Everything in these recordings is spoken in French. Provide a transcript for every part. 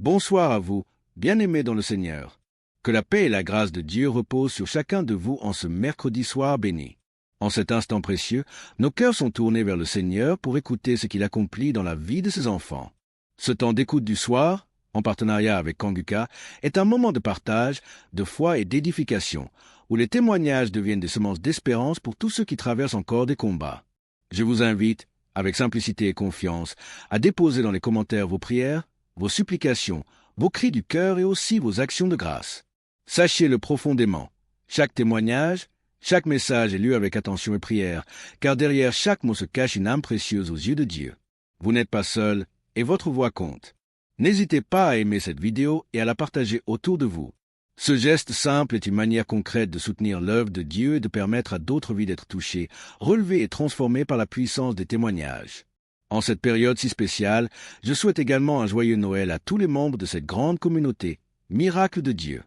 Bonsoir à vous, bien-aimés dans le Seigneur. Que la paix et la grâce de Dieu reposent sur chacun de vous en ce mercredi soir béni. En cet instant précieux, nos cœurs sont tournés vers le Seigneur pour écouter ce qu'il accomplit dans la vie de ses enfants. Ce temps d'écoute du soir, en partenariat avec Kanguka, est un moment de partage, de foi et d'édification, où les témoignages deviennent des semences d'espérance pour tous ceux qui traversent encore des combats. Je vous invite, avec simplicité et confiance, à déposer dans les commentaires vos prières, vos supplications, vos cris du cœur et aussi vos actions de grâce. Sachez-le profondément, chaque témoignage, chaque message est lu avec attention et prière, car derrière chaque mot se cache une âme précieuse aux yeux de Dieu. Vous n'êtes pas seul et votre voix compte. N'hésitez pas à aimer cette vidéo et à la partager autour de vous. Ce geste simple est une manière concrète de soutenir l'œuvre de Dieu et de permettre à d'autres vies d'être touchées, relevées et transformées par la puissance des témoignages. En cette période si spéciale, je souhaite également un joyeux Noël à tous les membres de cette grande communauté, miracle de Dieu.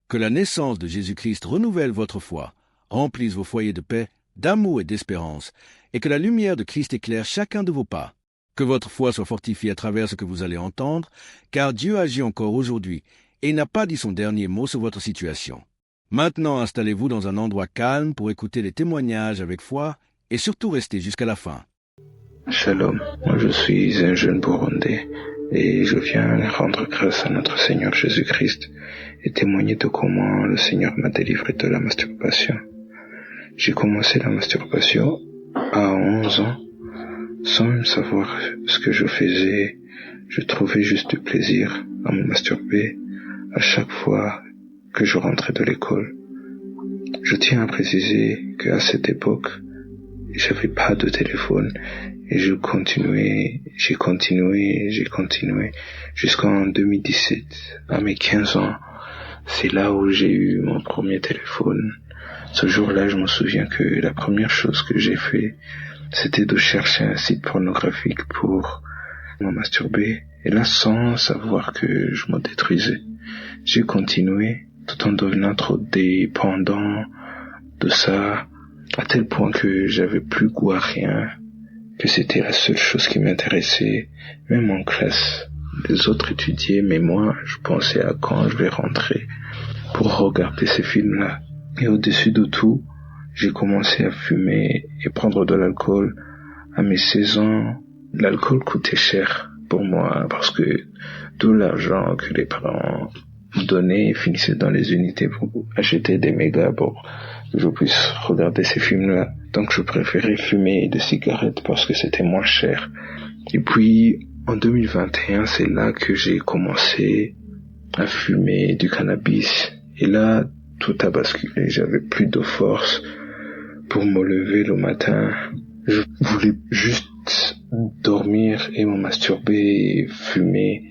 Que la naissance de Jésus-Christ renouvelle votre foi, remplisse vos foyers de paix, d'amour et d'espérance, et que la lumière de Christ éclaire chacun de vos pas. Que votre foi soit fortifiée à travers ce que vous allez entendre, car Dieu agit encore aujourd'hui, et il n'a pas dit son dernier mot sur votre situation. Maintenant, installez-vous dans un endroit calme pour écouter les témoignages avec foi, et surtout restez jusqu'à la fin. Shalom, moi je suis un jeune Burundais et je viens rendre grâce à notre Seigneur Jésus-Christ et témoigner de comment le Seigneur m'a délivré de la masturbation. J'ai commencé la masturbation à 11 ans, sans même savoir ce que je faisais. Je trouvais juste du plaisir à me masturber à chaque fois que je rentrais de l'école. Je tiens à préciser qu'à cette époque, j'avais pas de téléphone et j'ai continué jusqu'en 2017. À mes 15 ans, c'est là où j'ai eu mon premier téléphone. Ce jour-là, je me souviens que la première chose que j'ai fait, c'était de chercher un site pornographique pour me masturber. Et là, sans savoir que je me détruisais, j'ai continué tout en devenant trop dépendant de ça, à tel point que j'avais plus goût à rien, que c'était la seule chose qui m'intéressait, même en classe. Les autres étudiaient, mais moi, je pensais à quand je vais rentrer pour regarder ces films-là. Et au-dessus de tout, j'ai commencé à fumer et prendre de l'alcool. À mes 16 ans, l'alcool coûtait cher pour moi parce que tout l'argent que les parents me donnaient finissait dans les unités pour acheter des mégas pour que je puisse regarder ces films-là. Donc je préférais fumer des cigarettes parce que c'était moins cher. Et puis en 2021, c'est là que j'ai commencé à fumer du cannabis. Et là, tout a basculé. J'avais plus de force pour me lever le matin. Je voulais juste dormir et me masturber et fumer.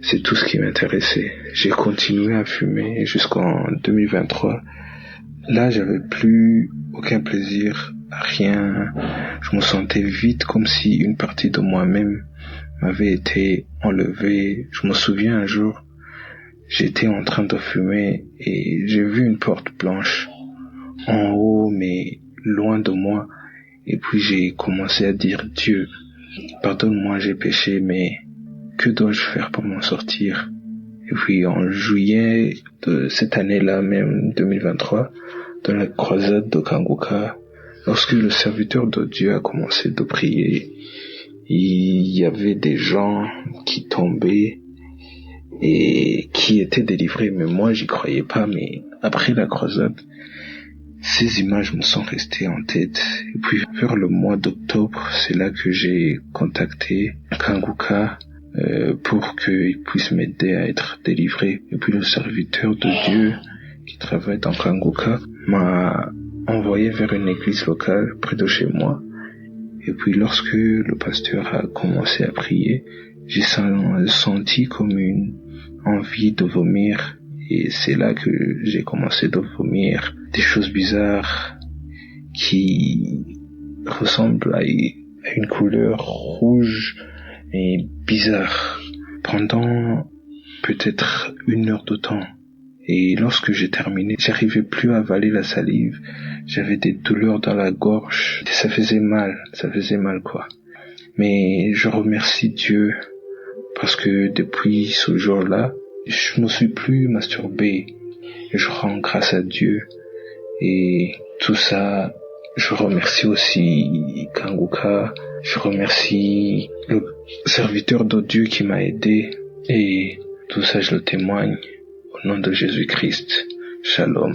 C'est tout ce qui m'intéressait. J'ai continué à fumer jusqu'en 2023. Là, j'avais plus aucun plaisir à rien. Je me sentais vide, comme si une partie de moi-même m'avait été enlevée. Je me souviens un jour, j'étais en train de fumer et j'ai vu une porte blanche en haut, mais loin de moi. Et puis j'ai commencé à dire, Dieu, pardonne-moi, j'ai péché, mais que dois-je faire pour m'en sortir? Et puis en juillet de cette année-là, même 2023, dans la croisade de Kanguka, lorsque le serviteur de Dieu a commencé de prier, il y avait des gens qui tombaient et qui étaient délivrés, mais moi j'y croyais pas. Mais après la croisade, ces images me sont restées en tête. Et puis vers le mois d'octobre, c'est là que j'ai contacté Kanguka pour qu'il puisse m'aider à être délivré. Et puis le serviteur de Dieu qui travaille dans Kanguka m'a envoyé vers une église locale près de chez moi. Et puis lorsque le pasteur a commencé à prier, j'ai senti comme une envie de vomir. Et c'est là que j'ai commencé de vomir des choses bizarres qui ressemblent à une couleur rouge et bizarre pendant peut-être 1 heure de temps. Et lorsque j'ai terminé, j'arrivais plus à avaler la salive. J'avais des douleurs dans la gorge. Ça faisait mal quoi. Mais je remercie Dieu parce que depuis ce jour-là, je ne me suis plus masturbé. Je rends grâce à Dieu et tout ça. Je remercie aussi Kanguka, je remercie le serviteur de Dieu qui m'a aidé et tout ça je le témoigne au nom de Jésus-Christ. Shalom.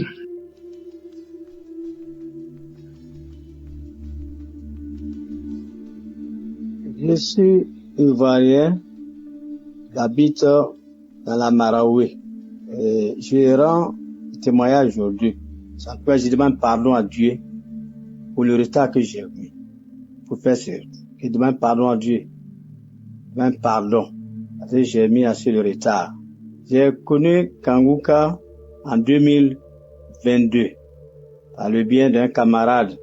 Je suis ivoirien, j'habite dans la Maraoué. Et je rends témoignage aujourd'hui. Ça peut, je demande pardon à Dieu pour le retard que j'ai mis. Pour faire ça, je demande pardon à Dieu. Je demande pardon. Parce que j'ai mis assez de retard. J'ai connu Kanguka en 2022. Par le bien d'un camarade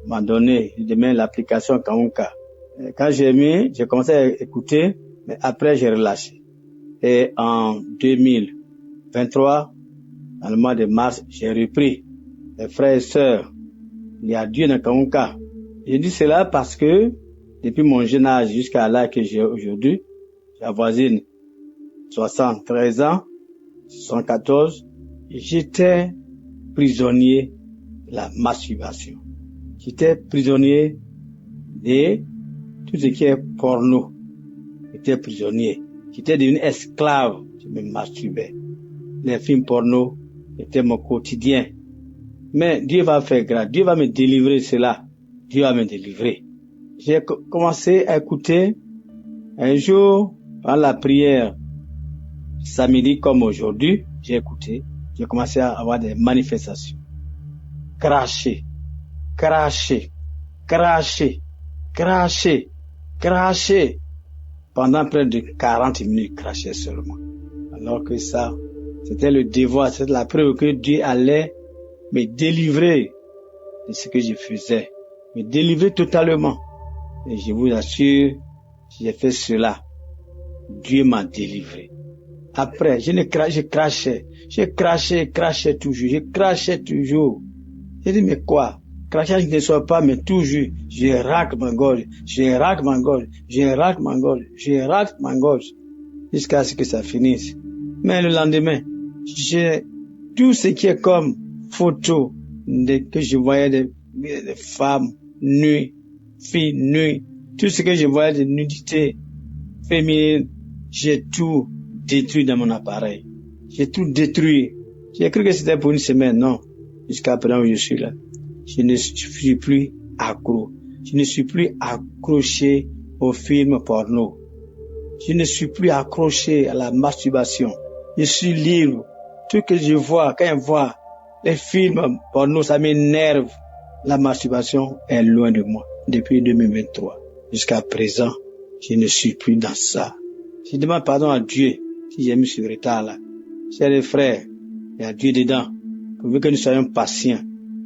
m'a donné, il demande l'application Kanguka. Et quand j'ai commencé à écouter, mais après j'ai relâché. Et en 2023, dans le mois de mars, j'ai repris. Les frères et sœurs, il y a Dieu dans Kanguka. Je dis cela parce que, depuis mon jeune âge jusqu'à l'âge que j'ai aujourd'hui, j'avoisine 73 ans, 74, j'étais prisonnier de la masturbation. J'étais prisonnier de tout ce qui est porno. J'étais prisonnier. J'étais devenu esclave. Je me masturbais. Les films porno étaient mon quotidien. Mais Dieu va faire grâce. Dieu va me délivrer de cela. Dieu va me délivrer. J'ai commencé à écouter un jour, dans la prière, samedi comme aujourd'hui, j'ai écouté. J'ai commencé à avoir des manifestations. Cracher, cracher, cracher, cracher, cracher. Pendant près de 40 minutes, cracher seulement. Alors que ça, c'était le devoir, c'était la preuve que Dieu allait me délivrer de ce que je faisais. Me délivrer totalement. Et je vous assure, si j'ai fait cela, Dieu m'a délivré. Après, je crachais toujours, je crachais toujours. J'ai dit, mais quoi? Crachage ne soit pas, mais toujours, je racle ma gorge, je racle ma gorge, je racle ma gorge, je racle ma gorge, jusqu'à ce que ça finisse. Mais le lendemain, j'ai tout ce qui est comme photo que je voyais des femmes nues, filles nues, tout ce que je voyais de nudité féminine, j'ai tout détruit dans mon appareil. J'ai tout détruit. J'ai cru que c'était pour une semaine, non. Jusqu'à présent où je suis là. Je ne suis plus accro. Je ne suis plus accroché aux films porno. Je ne suis plus accroché à la masturbation. Je suis libre. Tout ce que je vois, quand je vois les films porno, ça m'énerve. La masturbation est loin de moi depuis 2023. Jusqu'à présent, je ne suis plus dans ça. Je demande pardon à Dieu si j'ai mis ce retard-là. Chers frères, il y a Dieu dedans. Pourvu que nous soyons patients.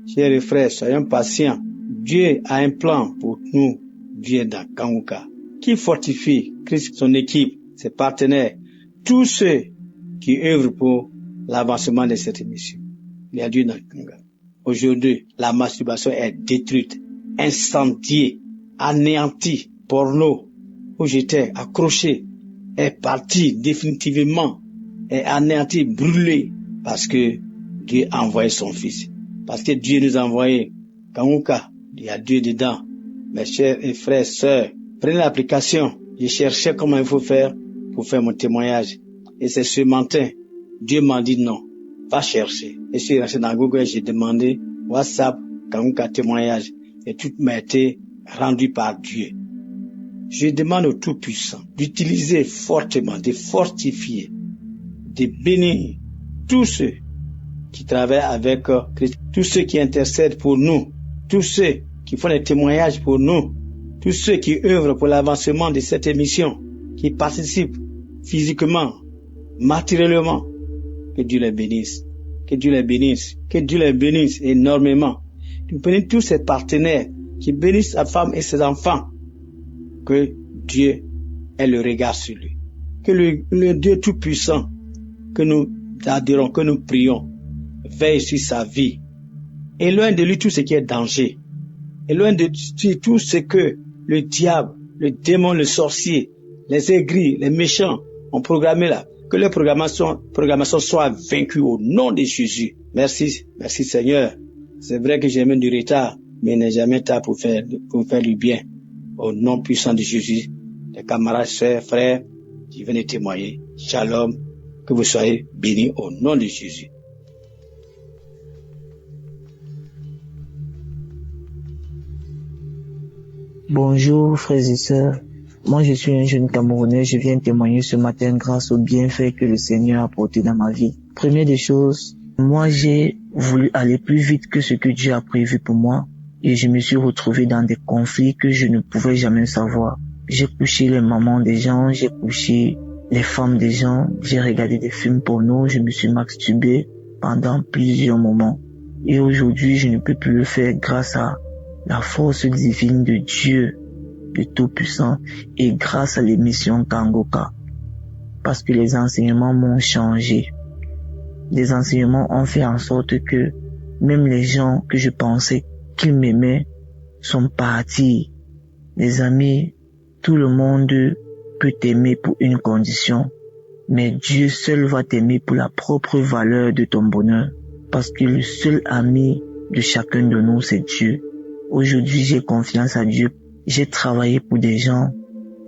Chers frères, soyons patients. Dieu a un plan pour nous. Dieu est dans Kanguka. Qui fortifie Christ, son équipe, ses partenaires, tous ceux qui œuvrent pour l'avancement de cette mission. Il y a Dieu dans Kanguka. Aujourd'hui, la masturbation est détruite, incendiée, anéantie. Porno, où j'étais accroché, est parti définitivement, est anéanti, brûlé, parce que Dieu a envoyé son Fils. Parce que Dieu nous a envoyé. Kanguka, il y a Dieu dedans. Mes chers et frères, sœurs, prenez l'application. Je cherchais comment il faut faire pour faire mon témoignage. Et c'est ce matin, Dieu m'a dit non, va chercher. Et je suis resté dans Google, j'ai demandé WhatsApp, Kanguka témoignage. Et tout m'a été rendu par Dieu. Je demande au Tout-Puissant d'utiliser fortement, de fortifier, de bénir tous ceux qui travaillent avec Christ, tous ceux qui intercèdent pour nous, tous ceux qui font des témoignages pour nous, tous ceux qui œuvrent pour l'avancement de cette émission, qui participent physiquement, matériellement. Que Dieu les bénisse, que Dieu les bénisse, que Dieu les bénisse énormément. Nous bénissons tous ces partenaires qui bénissent sa femme et ses enfants. Que Dieu ait le regard sur lui. Que le Dieu Tout-Puissant, que nous adorons, que nous prions, veille sur sa vie. Éloigne de lui tout ce qui est danger. Éloigne de lui tout ce que le diable, le démon, le sorcier les aigris, les méchants ont programmé là. Que leur programmation soit vaincue au nom de Jésus. Merci Seigneur. C'est vrai que j'ai même du retard, mais il n'est jamais tard pour faire du bien. Au nom puissant de Jésus, les camarades, sœurs, frères, qui viennent témoigner. Shalom, que vous soyez bénis au nom de Jésus. Bonjour frères et sœurs, moi je suis un jeune Camerounais, je viens témoigner ce matin grâce aux bienfaits que le Seigneur a apportés dans ma vie. Première des choses, moi j'ai voulu aller plus vite que ce que Dieu a prévu pour moi et je me suis retrouvé dans des conflits que je ne pouvais jamais savoir. J'ai couché les mamans des gens, j'ai couché les femmes des gens, j'ai regardé des films porno, je me suis masturbé pendant plusieurs moments. Et aujourd'hui je ne peux plus le faire grâce à la force divine de Dieu, de Tout-Puissant, et grâce à l'émission Kangoka. Parce que les enseignements m'ont changé. Les enseignements ont fait en sorte que même les gens que je pensais qu'ils m'aimaient sont partis. Les amis, tout le monde peut t'aimer pour une condition, mais Dieu seul va t'aimer pour la propre valeur de ton bonheur. Parce que le seul ami de chacun de nous, c'est Dieu. Aujourd'hui, j'ai confiance à Dieu. J'ai travaillé pour des gens.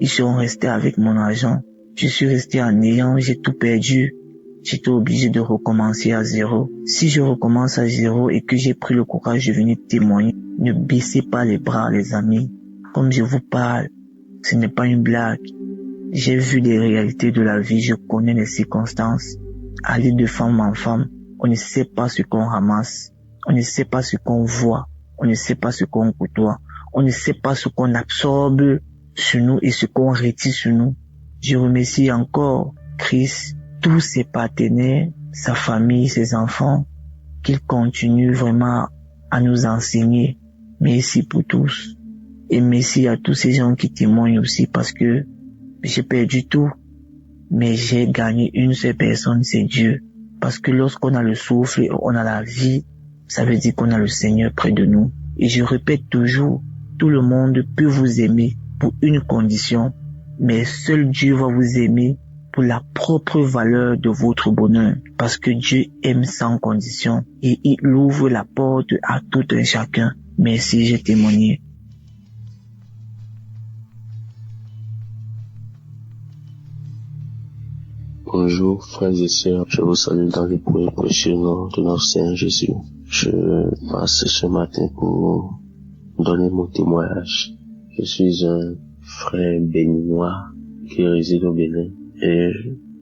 Ils sont restés avec mon argent. Je suis resté en néant. J'ai tout perdu. J'étais obligé de recommencer à zéro. Si je recommence à zéro et que j'ai pris le courage de venir témoigner, ne baissez pas les bras, les amis. Comme je vous parle, ce n'est pas une blague. J'ai vu les réalités de la vie. Je connais les circonstances. Aller de femme en femme, on ne sait pas ce qu'on ramasse. On ne sait pas ce qu'on voit. On ne sait pas ce qu'on côtoie. On ne sait pas ce qu'on absorbe sur nous et ce qu'on retire sur nous. Je remercie encore Christ, tous ses partenaires, sa famille, ses enfants, qu'ils continuent vraiment à nous enseigner. Merci pour tous. Et merci à tous ces gens qui témoignent aussi parce que j'ai perdu tout. Mais j'ai gagné une seule personne, c'est Dieu. Parce que lorsqu'on a le souffle et on a la vie, ça veut dire qu'on a le Seigneur près de nous. Et je répète toujours, tout le monde peut vous aimer pour une condition, mais seul Dieu va vous aimer pour la propre valeur de votre bonheur. Parce que Dieu aime sans condition et il ouvre la porte à tout un chacun. Merci, j'ai témoigné. Bonjour frères et sœurs, je vous salue dans le précieux nom de notre Seigneur Jésus. Je passe ce matin pour donner mon témoignage. Je suis un frère béninois qui réside au Bénin et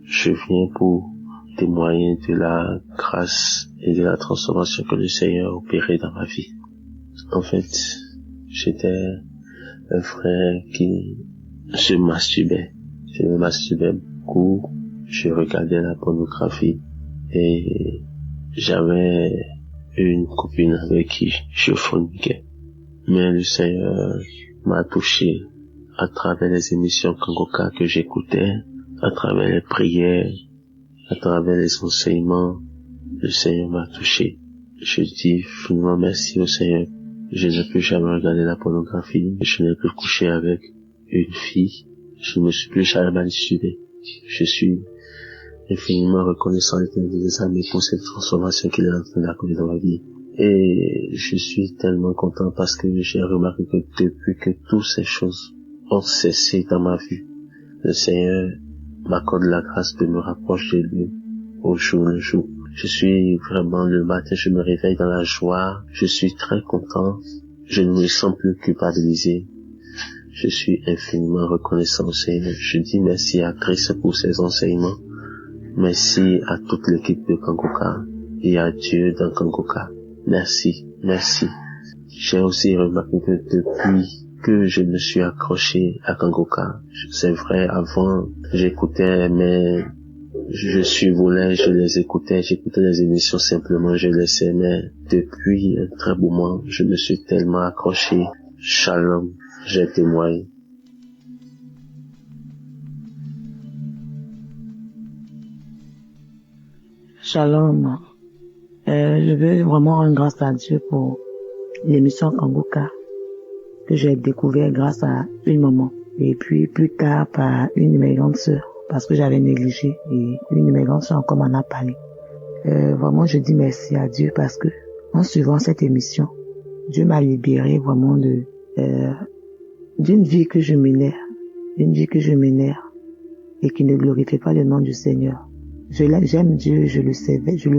je viens pour témoigner de la grâce et de la transformation que le Seigneur a opérée dans ma vie. En fait, j'étais un frère qui se masturbait. Je me masturbais beaucoup. Je regardais la pornographie et j'avais une copine avec qui je forniquais. Mais le Seigneur m'a touché à travers les émissions Kangoka que j'écoutais, à travers les prières, à travers les enseignements. Le Seigneur m'a touché. Je dis finalement merci au Seigneur. Je n'ai plus jamais regardé la pornographie. Je n'ai plus couché avec une fille. Je ne me suis plus jamais masturbé. Je suis infiniment reconnaissant des amis pour cette transformation qu'il est en train d'accomplir dans ma vie. Et je suis tellement content parce que j'ai remarqué que depuis que toutes ces choses ont cessé dans ma vie, le Seigneur m'accorde la grâce de me rapprocher de lui au jour le jour. Je suis vraiment le matin, je me réveille dans la joie, je suis très content, je ne me sens plus culpabilisé. Je suis infiniment reconnaissant au Seigneur. Je dis merci à Christ pour ses enseignements. Merci à toute l'équipe de Kangoka et à Dieu dans Kangoka. Merci, merci. J'ai aussi remarqué que depuis que je me suis accroché à Kangoka, c'est vrai, avant, j'écoutais, mais je survolais, je les écoutais, j'écoutais les émissions simplement, je les aimais. Depuis un très beau moment, je me suis tellement accroché. Shalom, j'ai témoigné. Shalom. Je veux vraiment rendre grâce à Dieu pour l'émission Kangoka que j'ai découvert grâce à une maman. Et puis plus tard par une de mes grandes sœurs, parce que j'avais négligé, et une de mes grandes sœurs encore m'en a parlé. Vraiment je dis merci à Dieu parce que en suivant cette émission, Dieu m'a libéré vraiment d'une vie que je menais, et qui ne glorifiait pas le nom du Seigneur. J'aime Dieu, je le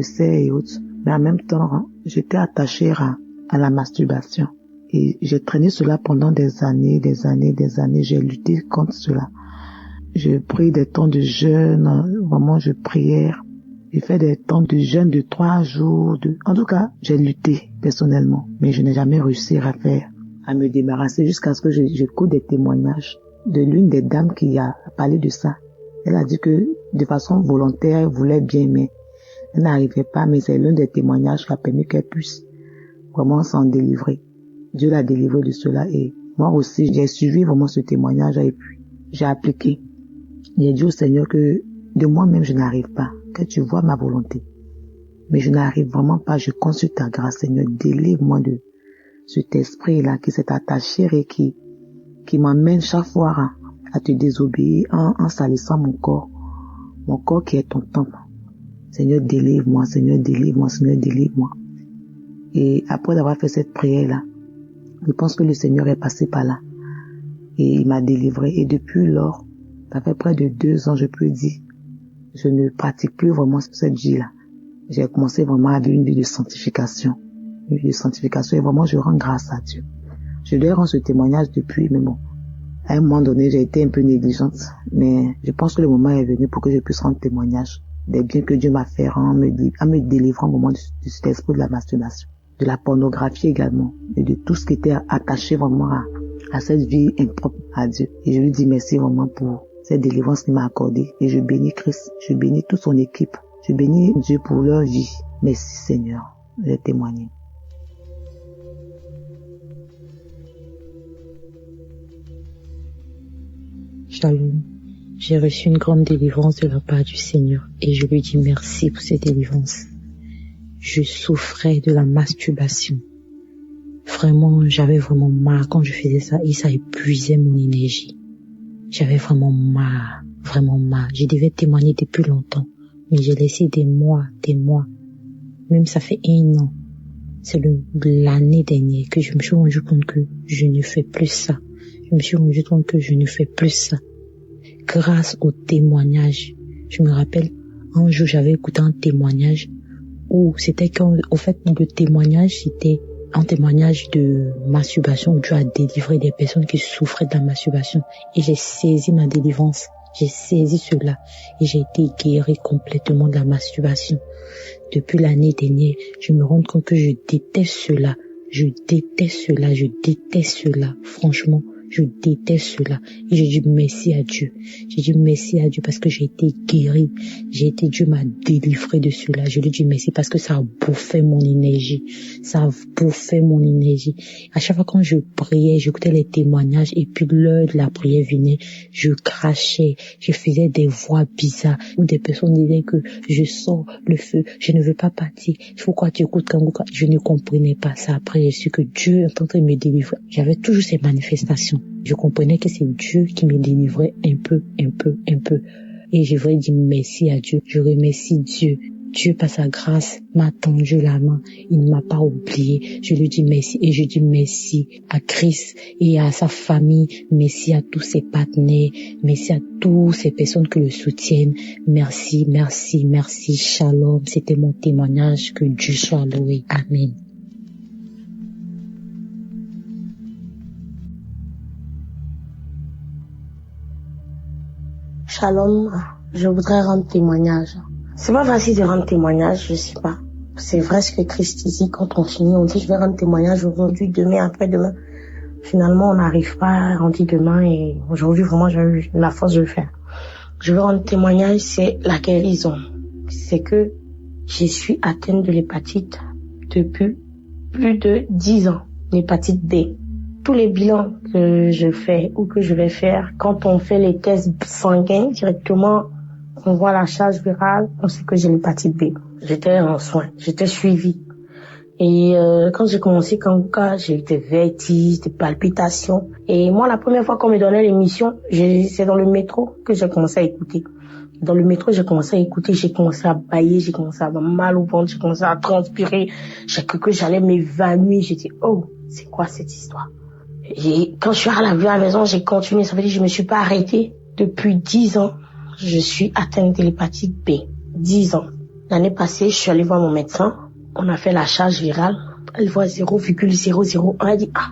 sais et autres, mais en même temps, j'étais attachée à la masturbation. Et j'ai traîné cela pendant des années, j'ai lutté contre cela. Je pris des temps de jeûne, vraiment je priais, j'ai fait des temps de jeûne de 3 jours, en tout cas, j'ai lutté personnellement, mais je n'ai jamais réussi à me débarrasser jusqu'à ce que j'écoute des témoignages de l'une des dames qui a parlé de ça. Elle a dit que de façon volontaire, elle voulait bien, mais elle n'arrivait pas, mais c'est l'un des témoignages qui a permis qu'elle puisse vraiment s'en délivrer. Dieu l'a délivré de cela et moi aussi, j'ai suivi vraiment ce témoignage et puis j'ai appliqué. J'ai dit au Seigneur que de moi-même, je n'arrive pas, que tu vois ma volonté. Mais je n'arrive vraiment pas, je consulte ta grâce, Seigneur, délivre-moi de cet esprit-là qui s'est attaché et qui m'emmène chaque fois à te désobéir en salissant mon corps qui est ton temple. Seigneur, délivre-moi, Seigneur, délivre-moi, Seigneur, délivre-moi. Et après avoir fait cette prière-là, je pense que le Seigneur est passé par là. Et il m'a délivré. Et depuis lors, ça fait près de 2 ans, je peux dire, je ne pratique plus vraiment cette vie-là. J'ai commencé vraiment à vivre une vie de sanctification. Une vie de sanctification. Et vraiment, je rends grâce à Dieu. Je lui rends ce témoignage depuis, mais bon, à un moment donné, j'ai été un peu négligente. Mais je pense que le moment est venu pour que je puisse rendre témoignage des biens que Dieu m'a fait en me délivrant au moment de cet esprit de la masturbation. De la pornographie également. Et de tout ce qui était attaché vraiment à cette vie impropre à Dieu. Et je lui dis merci vraiment pour cette délivrance qu'il m'a accordée. Et je bénis Christ. Je bénis toute son équipe. Je bénis Dieu pour leur vie. Merci Seigneur. J'ai témoigné. Shalom. J'ai reçu une grande délivrance de la part du Seigneur et je lui dis merci pour cette délivrance. Je souffrais de la masturbation. Vraiment, j'avais vraiment marre quand je faisais ça et ça épuisait mon énergie. J'avais vraiment marre. Je devais témoigner depuis longtemps, mais j'ai laissé des mois. Même ça fait 1 an. C'est l'année dernière que je me suis rendu compte que je ne fais plus ça. Grâce au témoignage. Je me rappelle, un jour, j'avais écouté un témoignage où c'était au fait, le témoignage, c'était un témoignage de masturbation où Dieu a délivré des personnes qui souffraient de la masturbation. Et j'ai saisi ma délivrance. J'ai saisi cela et j'ai été guérie complètement de la masturbation. Depuis l'année dernière, je me rends compte que je déteste cela. Franchement, je déteste cela. Et je dis merci à Dieu. Parce que j'ai été guérie. Dieu m'a délivré de cela. Je lui dis merci parce que ça a bouffé mon énergie. À chaque fois quand je priais, j'écoutais les témoignages et puis l'heure de la prière venait, je crachais, je faisais des voix bizarres où des personnes disaient que je sors le feu, je ne veux pas partir. Pourquoi tu écoutes Kangouka? Je ne comprenais pas ça. Après, j'ai su que Dieu est en train de me délivrer. J'avais toujours ces manifestations. Je comprenais que c'est Dieu qui me délivrait un peu. Et je voudrais dire merci à Dieu. Je remercie Dieu. Dieu, par sa grâce, m'a tendu la main. Il ne m'a pas oublié. Je lui dis merci. Et je dis merci à Christ et à sa famille. Merci à tous ses partenaires. Merci à toutes ces personnes qui le soutiennent. Merci. Shalom. C'était mon témoignage. Que Dieu soit loué. Amen. Shalom, je voudrais rendre témoignage. C'est pas facile de rendre témoignage, je sais pas. C'est vrai ce que Christ dit, quand on finit, on dit je vais rendre témoignage aujourd'hui, demain, après-demain. Finalement, on n'arrive pas, on dit demain et aujourd'hui, vraiment, j'ai eu la force de le faire. Je veux rendre témoignage, c'est la guérison. C'est que je suis atteinte de l'hépatite depuis plus de 10 ans, l'hépatite B. Tous les bilans que je fais ou que je vais faire, quand on fait les tests sanguins, directement, on voit la charge virale, on sait que j'ai l'hépatite B. J'étais en soins, j'étais suivie. Et quand j'ai commencé Kanguka, j'ai eu des vertiges, des palpitations. Et moi, la première fois qu'on me donnait l'émission, c'est dans le métro que j'ai commencé à écouter. Dans le métro, j'ai commencé à écouter, j'ai commencé à bâiller, j'ai commencé à avoir mal au ventre, j'ai commencé à transpirer. J'ai cru que j'allais m'évanouir. J'ai dit, oh, c'est quoi cette histoire? Et quand je suis arrivée à la maison, j'ai continué. Ça veut dire que je me suis pas arrêtée. Depuis 10 ans, je suis atteinte de l'hépatite B. 10 ans. L'année passée, je suis allée voir mon médecin. On a fait la charge virale. Elle voit 0,001. Elle dit, ah,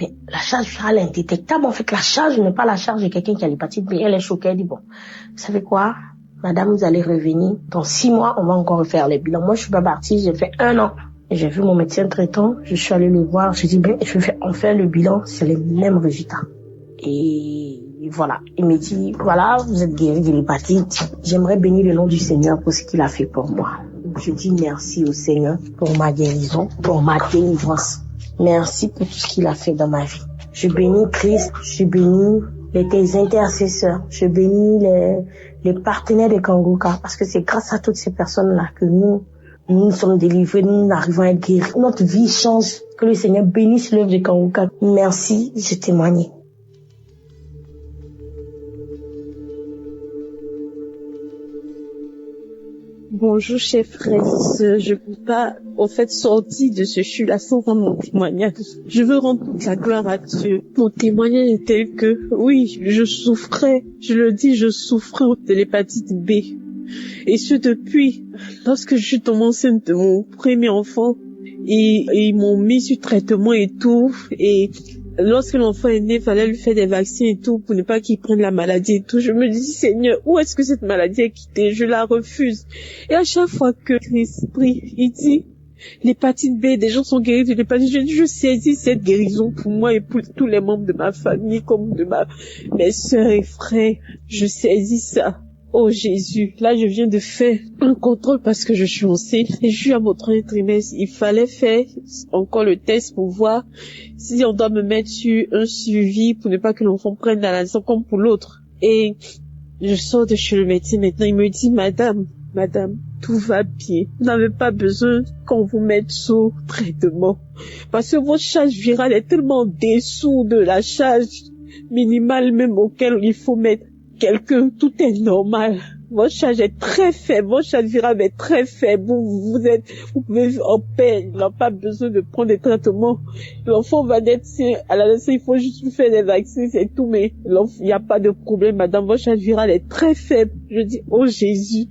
mais la charge virale est indétectable. En fait, la charge n'est pas la charge de quelqu'un qui a l'hépatite B. Elle est choquée. Elle dit, bon, vous savez quoi, madame, vous allez revenir. Dans 6 mois, on va encore refaire les bilans. Moi, je suis pas partie. J'ai fait 1 an. Et j'ai vu mon médecin traitant. Je suis allée le voir. J'ai dit, ben, on fait le bilan. C'est les mêmes résultats. Et voilà. Il me dit, voilà, vous êtes guéri de l'hépatite. J'aimerais bénir le nom du Seigneur pour ce qu'il a fait pour moi. Je dis merci au Seigneur pour ma guérison, pour ma délivrance. Merci pour tout ce qu'il a fait dans ma vie. Je bénis Christ, je bénis tes intercesseurs, je bénis les partenaires de Kanguka, parce que c'est grâce à toutes ces personnes-là que nous sommes délivrés, nous arrivons à être guéris. Notre vie change. Que le Seigneur bénisse l'œuvre de Kanguka. Merci, j'ai témoigné. Bonjour, chers frères et sœurs. Je ne peux pas, sortir de ce chute-là sans rendre mon témoignage. Je veux rendre toute la gloire à Dieu. Mon témoignage est tel que, oui, je souffrais de l'hépatite B. Et ce depuis, lorsque je suis tombée enceinte de mon premier enfant, et ils m'ont mis sur traitement et tout, et lorsque l'enfant est né, il fallait lui faire des vaccins et tout pour ne pas qu'il prenne la maladie et tout. Je me dis, Seigneur, où est-ce que cette maladie est quittée? Je la refuse. Et à chaque fois que l'Esprit, il dit, l'hépatite B, des gens sont guéris de l'hépatite, je saisis cette guérison pour moi et pour tous les membres de ma famille, comme de mes sœurs et frères. Je saisis ça. Oh Jésus, là je viens de faire un contrôle parce que je suis enceinte et je suis à mon 3e trimestre. Il fallait faire encore le test pour voir si on doit me mettre sur un suivi pour ne pas que l'enfant prenne la naissance comme pour l'autre. Et je sors de chez le médecin maintenant, il me dit, madame, tout va bien. Vous n'avez pas besoin qu'on vous mette sous traitement. Parce que votre charge virale est tellement dessous de la charge minimale même auquel il faut mettre quelqu'un, tout est normal. Votre charge est très faible, votre charge virale est très faible. Vous pouvez en paix, il n'a pas besoin de prendre des traitements. L'enfant va naître à la naissance, il faut juste lui faire des vaccins, c'est tout, mais il n'y a pas de problème, madame, votre charge virale est très faible. Je dis, oh Jésus,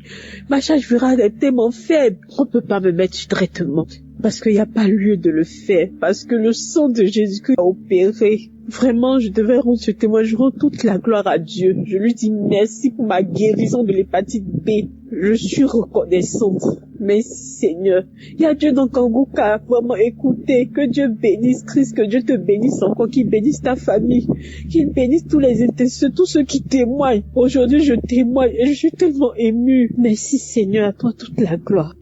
ma charge virale est tellement faible, on peut pas me mettre du traitement. Parce qu'il n'y a pas lieu de le faire, parce que le sang de Jésus-Christ a opéré. Vraiment, je devais rendre ce témoignage, je rends toute la gloire à Dieu. Je lui dis merci pour ma guérison de l'hépatite B. Je suis reconnaissante. Merci Seigneur. Il y a Dieu dans Kanguka. Vraiment, écoutez, que Dieu bénisse Christ, que Dieu te bénisse encore, qu'il bénisse ta famille, qu'il bénisse tous les intercesseurs, tous ceux qui témoignent. Aujourd'hui, je témoigne et je suis tellement émue. Merci Seigneur, à toi toute la gloire.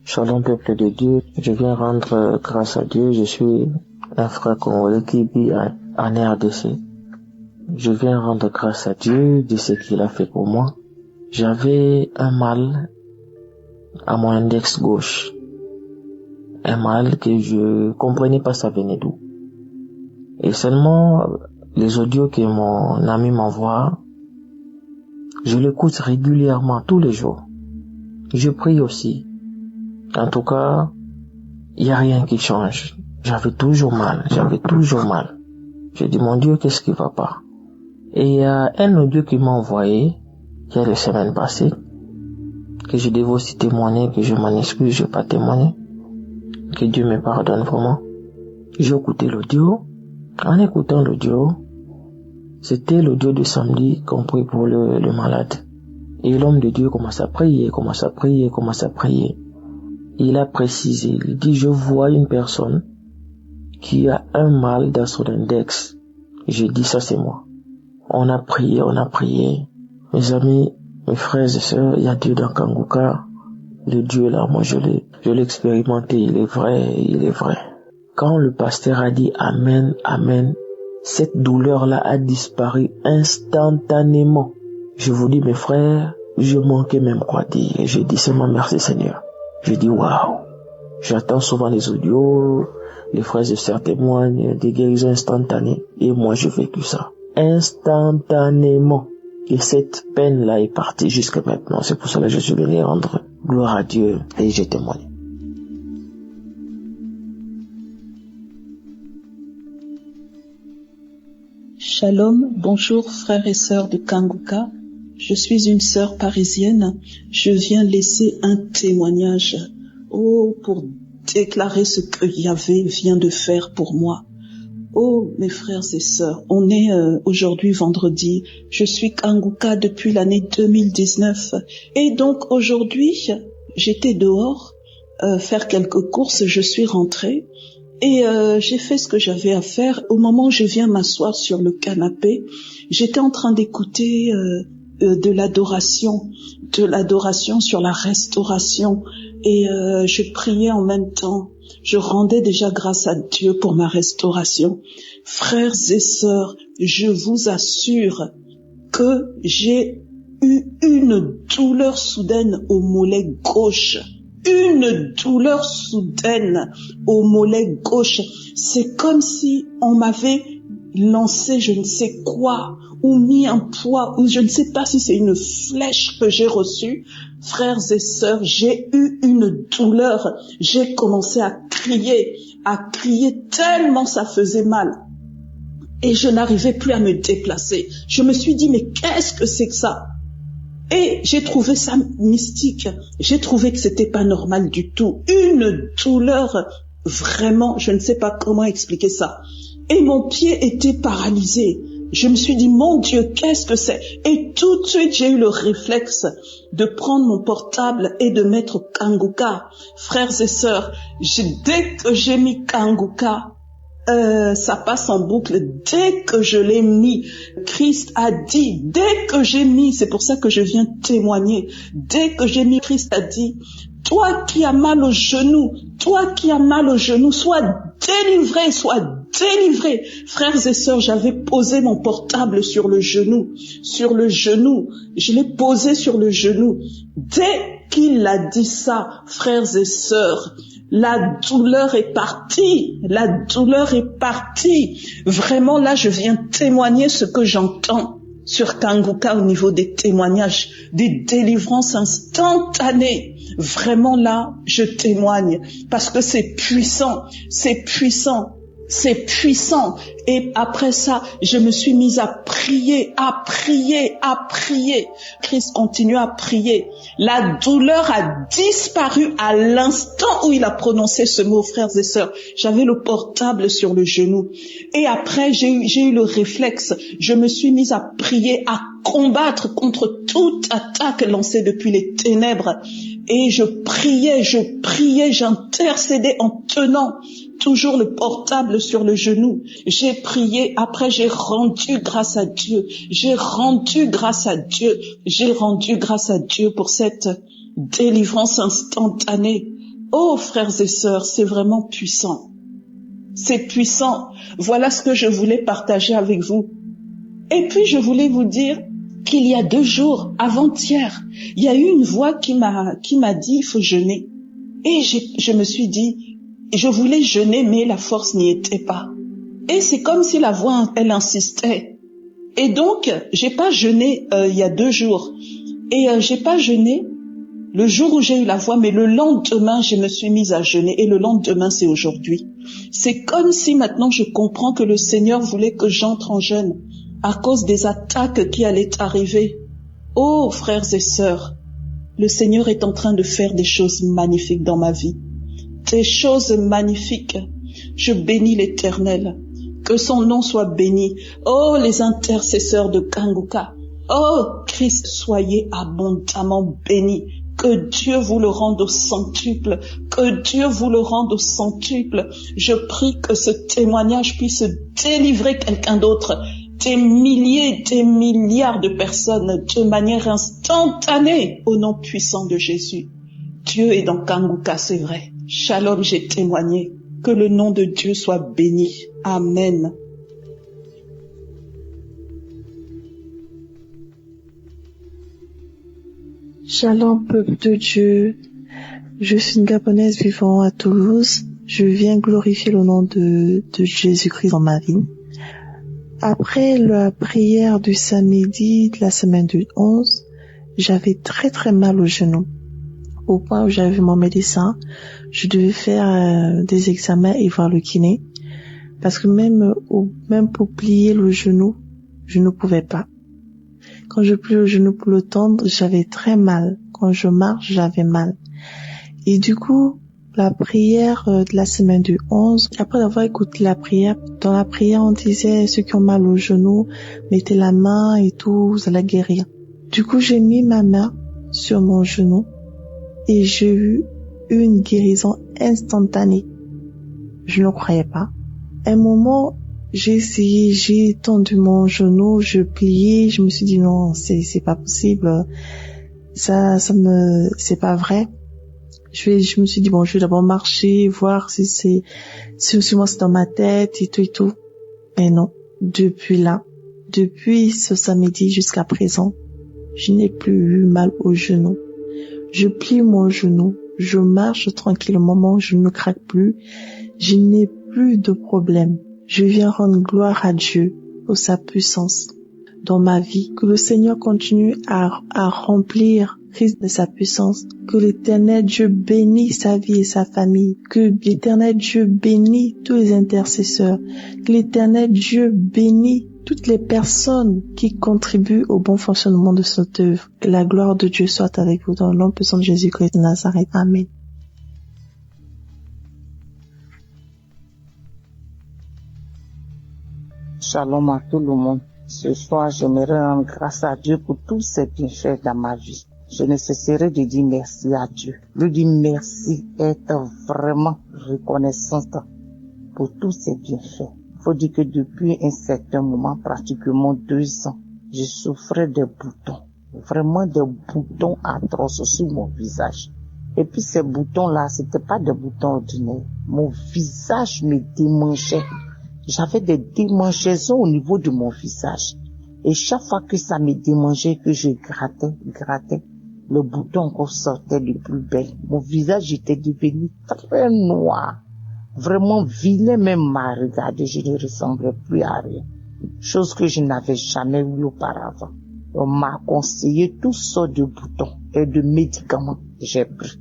Shalom peuple de Dieu, je viens rendre grâce à Dieu, je suis un frère congolais qui vit en RDC. Je viens rendre grâce à Dieu de ce qu'il a fait pour moi. J'avais un mal à mon index gauche, un mal que je comprenais pas ça venait d'où. Et seulement les audios que mon ami m'envoie, je l'écoute régulièrement tous les jours. Je prie aussi. En tout cas, il n'y a rien qui change. J'avais toujours mal. Je dis, mon Dieu, qu'est-ce qui va pas? Et il y a un audio qui m'a envoyé, il y a les semaines passées, que je devais aussi témoigner, que je m'en excuse, je vais pas témoigner. Que Dieu me pardonne vraiment. J'ai écouté l'audio. En écoutant l'audio, c'était l'audio de samedi qu'on prie pour le malade. Et l'homme de Dieu commence à prier. Il a précisé, il dit, je vois une personne qui a un mal dans son index. J'ai dit, ça c'est moi. On a prié. Mes amis, mes frères et sœurs, il y a Dieu dans Kanguka. Le Dieu là, moi je l'ai expérimenté, il est vrai. Quand le pasteur a dit Amen, Amen, cette douleur là a disparu instantanément. Je vous dis, mes frères, je manquais même quoi dire. Je dis seulement merci Seigneur. Je dis waouh. J'attends souvent les audios, les frères et sœurs témoignent des guérisons instantanées. Et moi, j'ai vécu ça. Instantanément. Et cette peine-là est partie jusqu'à maintenant. C'est pour cela que je suis venu rendre gloire à Dieu et j'ai témoigné. Shalom, bonjour frères et sœurs de Kanguka. Je suis une sœur parisienne. Je viens laisser un témoignage. Pour déclarer ce que Yahvé vient de faire pour moi. Mes frères et sœurs, on est aujourd'hui vendredi. Je suis Kanguka depuis l'année 2019. Et donc aujourd'hui, j'étais dehors faire quelques courses. Je suis rentrée. Et j'ai fait ce que j'avais à faire. Au moment où je viens m'asseoir sur le canapé, j'étais en train d'écouter de l'adoration sur la restauration. Et je priais en même temps. Je rendais déjà grâce à Dieu pour ma restauration. Frères et sœurs, je vous assure que j'ai eu une douleur soudaine au mollet gauche. Une douleur soudaine au mollet gauche. C'est comme si on m'avait lancé je ne sais quoi, ou mis un poids, ou je ne sais pas si c'est une flèche que j'ai reçue. Frères et sœurs, j'ai eu une douleur. J'ai commencé à crier tellement ça faisait mal. Et je n'arrivais plus à me déplacer. Je me suis dit, mais qu'est-ce que c'est que ça? Et j'ai trouvé ça mystique. J'ai trouvé que c'était pas normal du tout. Une douleur, vraiment, je ne sais pas comment expliquer ça. Et mon pied était paralysé. Je me suis dit, mon Dieu, qu'est-ce que c'est? Et tout de suite, j'ai eu le réflexe de prendre mon portable et de mettre Kanguka. Frères et sœurs, dès que j'ai mis Kanguka, ça passe en boucle. Dès que je l'ai mis, Christ a dit, dès que j'ai mis, c'est pour ça que je viens témoigner, dès que j'ai mis, Christ a dit, toi qui as mal au genou, sois délivré, Frères et sœurs, j'avais posé mon portable sur le genou, je l'ai posé sur le genou. Dès qu'il a dit ça, frères et sœurs, la douleur est partie. Vraiment, là, je viens témoigner ce que j'entends sur Kanguka au niveau des témoignages, des délivrances instantanées. Vraiment, là, je témoigne parce que c'est puissant. Et après ça, je me suis mise à prier. Christ continue à prier. La douleur a disparu à l'instant où il a prononcé ce mot, frères et sœurs. J'avais le portable sur le genou. Et après, j'ai eu le réflexe. Je me suis mise à prier, à combattre contre toute attaque lancée depuis les ténèbres. Et je priais, j'intercédais en tenant toujours le portable sur le genou. J'ai prié, après j'ai rendu grâce à Dieu. J'ai rendu grâce à Dieu pour cette délivrance instantanée. Oh, frères et sœurs, c'est vraiment puissant. C'est puissant. Voilà ce que je voulais partager avec vous. Et puis, je voulais vous dire qu'il y a 2 jours, avant-hier, il y a eu une voix qui m'a dit, il faut jeûner. Et je me suis dit, je voulais jeûner, mais la force n'y était pas. Et c'est comme si la voix, elle insistait. Et donc, j'ai pas jeûné il y a 2 jours. Et j'ai pas jeûné le jour où j'ai eu la voix, mais le lendemain, je me suis mise à jeûner. Et le lendemain, c'est aujourd'hui. C'est comme si maintenant je comprends que le Seigneur voulait que j'entre en jeûne à cause des attaques qui allaient arriver. Oh, frères et sœurs, le Seigneur est en train de faire des choses magnifiques dans ma vie. Des choses magnifiques. Je bénis l'Éternel. Que son nom soit béni. Oh, les intercesseurs de Kanguka. Oh, Christ, soyez abondamment bénis. Que Dieu vous le rende au centuple. Je prie que ce témoignage puisse délivrer quelqu'un d'autre. Des milliers, des milliards de personnes de manière instantanée au nom puissant de Jésus. Dieu est dans Kanguka, c'est vrai. Shalom, j'ai témoigné. Que le nom de Dieu soit béni. Amen. Shalom, peuple de Dieu. Je suis une Gabonaise vivant à Toulouse. Je viens glorifier le nom de Jésus-Christ dans ma vie. Après la prière du samedi de la semaine du 11, j'avais très très mal au genou. Au point où j'avais vu mon médecin, je devais faire des examens et voir le kiné. Parce que même pour plier le genou, je ne pouvais pas. Quand je plie le genou pour le tendre, j'avais très mal. Quand je marche, j'avais mal. Et du coup, la prière de la semaine du 11, après avoir écouté la prière, dans la prière, on disait ceux qui ont mal au genou, mettez la main et tout, vous allez guérir. Du coup, j'ai mis ma main sur mon genou et j'ai eu une guérison instantanée. Je ne croyais pas. À un moment, j'ai essayé, j'ai tendu mon genou, je pliais, je me suis dit non, c'est pas possible. C'est pas vrai. Je me suis dit bon, je vais d'abord marcher, voir si moi c'est dans ma tête et tout. Mais non. Depuis ce samedi jusqu'à présent, je n'ai plus eu mal au genou. Je plie mon genou, je marche tranquillement, mon genou ne craque plus, je n'ai plus de problème. Je viens rendre gloire à Dieu pour sa puissance dans ma vie. Que le Seigneur continue à remplir Christ de sa puissance. Que l'Éternel Dieu bénisse sa vie et sa famille. Que l'Éternel Dieu bénisse tous les intercesseurs. Que l'Éternel Dieu bénisse toutes les personnes qui contribuent au bon fonctionnement de cette œuvre. Que la gloire de Dieu soit avec vous dans le nom puissant de Jésus-Christ de Nazareth. Amen. Shalom à tout le monde. Ce soir, j'aimerais rendre grâce à Dieu pour tous ses bienfaits dans ma vie. Je ne cesserai de dire merci à Dieu. Lui dire merci, être vraiment reconnaissante pour tous ses bienfaits. Il faut dire que depuis un certain moment, pratiquement 2 ans, je souffrais de boutons. Vraiment des boutons atroces sur mon visage. Et puis ces boutons-là, c'était pas des boutons ordinaires. Mon visage me démangeait. J'avais des démangeaisons au niveau de mon visage. Et chaque fois que ça me démangeait, que je grattais, le bouton encore sortait de plus belle. Mon visage était devenu très noir. Vraiment vilain même à regarder. Je ne ressemblais plus à rien. Chose que je n'avais jamais vue auparavant. On m'a conseillé toutes sortes de boutons et de médicaments. J'ai pris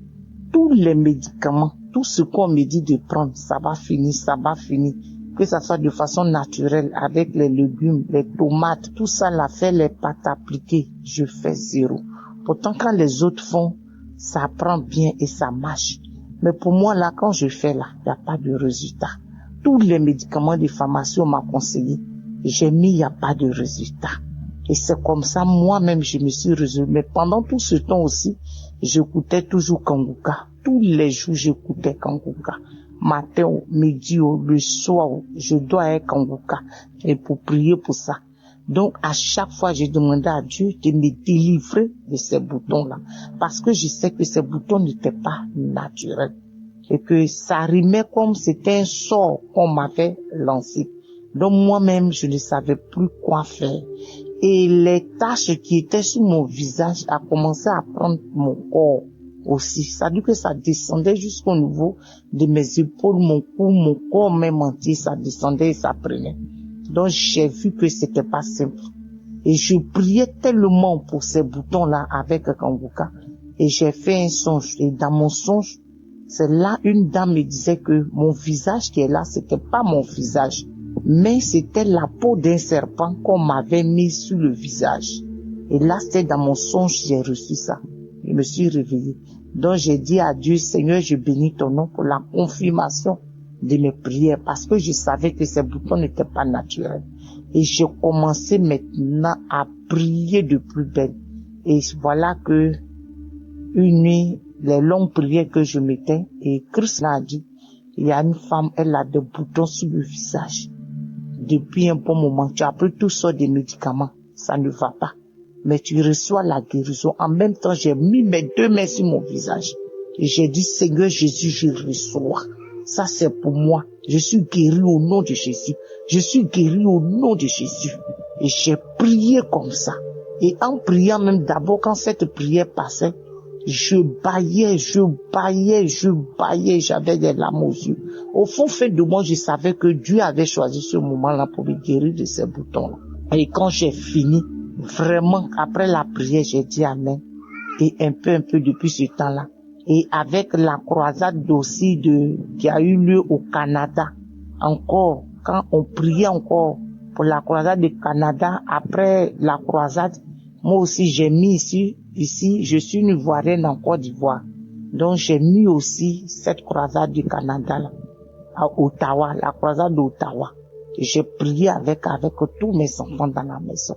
tous les médicaments, tout ce qu'on me dit de prendre, ça va finir. Que ça soit de façon naturelle, avec les légumes, les tomates, tout ça l'a fait, les pâtes appliquées, je fais 0. Pourtant, quand les autres font, ça prend bien et ça marche. Mais pour moi, là, quand je fais là, il n'y a pas de résultat. Tous les médicaments des pharmacies, on m'a conseillé. J'ai mis, il n'y a pas de résultat. Et c'est comme ça, moi-même, je me suis résolue. Mais pendant tout ce temps aussi, j'écoutais toujours Kanguka. Tous les jours, j'écoutais Kanguka. Matin, midi, le soir, je dois être Kanguka. Et pour prier pour ça. Donc, à chaque fois, j'ai demandé à Dieu de me délivrer de ces boutons-là. Parce que je sais que ces boutons n'étaient pas naturels. Et que ça rimait comme c'était un sort qu'on m'avait lancé. Donc, moi-même, je ne savais plus quoi faire. Et les taches qui étaient sur mon visage a commencé à prendre mon corps aussi. Ça veut dire que ça descendait jusqu'au niveau de mes épaules, mon cou, mon corps même entier, ça descendait et ça prenait. Donc j'ai vu que c'était pas simple. Et je priais tellement pour ces boutons-là avec Kanguka. Et j'ai fait un songe. Et dans mon songe, c'est là une dame me disait que mon visage qui est là, c'était pas mon visage. Mais c'était la peau d'un serpent qu'on m'avait mis sur le visage. Et là, c'était dans mon songe, j'ai reçu ça. Je me suis réveillée. Donc j'ai dit à Dieu, Seigneur, je bénis ton nom pour la confirmation de mes prières, parce que je savais que ces boutons n'étaient pas naturels. Et j'ai commencé maintenant à prier de plus belle. Et voilà que une nuit, les longues prières que je mettais, et Christ l'a dit, il y a une femme, elle a des boutons sur le visage. Depuis un bon moment, tu as pris toutes sortes de médicaments, ça ne va pas. Mais tu reçois la guérison. En même temps, j'ai mis mes 2 mains sur mon visage. Et j'ai dit, Seigneur Jésus, je reçois. Ça, c'est pour moi. Je suis guéri au nom de Jésus. Je suis guéri au nom de Jésus. Et j'ai prié comme ça. Et en priant même d'abord, quand cette prière passait, je bâillais, j'avais des larmes aux yeux. Au fond de moi, je savais que Dieu avait choisi ce moment-là pour me guérir de ces boutons-là. Et quand j'ai fini, vraiment, après la prière, j'ai dit Amen. Et un peu depuis ce temps-là. Et avec la croisade aussi qui a eu lieu au Canada, encore, quand on priait encore pour la croisade du Canada, après la croisade, moi aussi j'ai mis ici, je suis une Ivoirienne en Côte d'Ivoire. Donc j'ai mis aussi cette croisade du Canada là, à Ottawa, la croisade d'Ottawa. Et j'ai prié avec tous mes enfants dans la maison.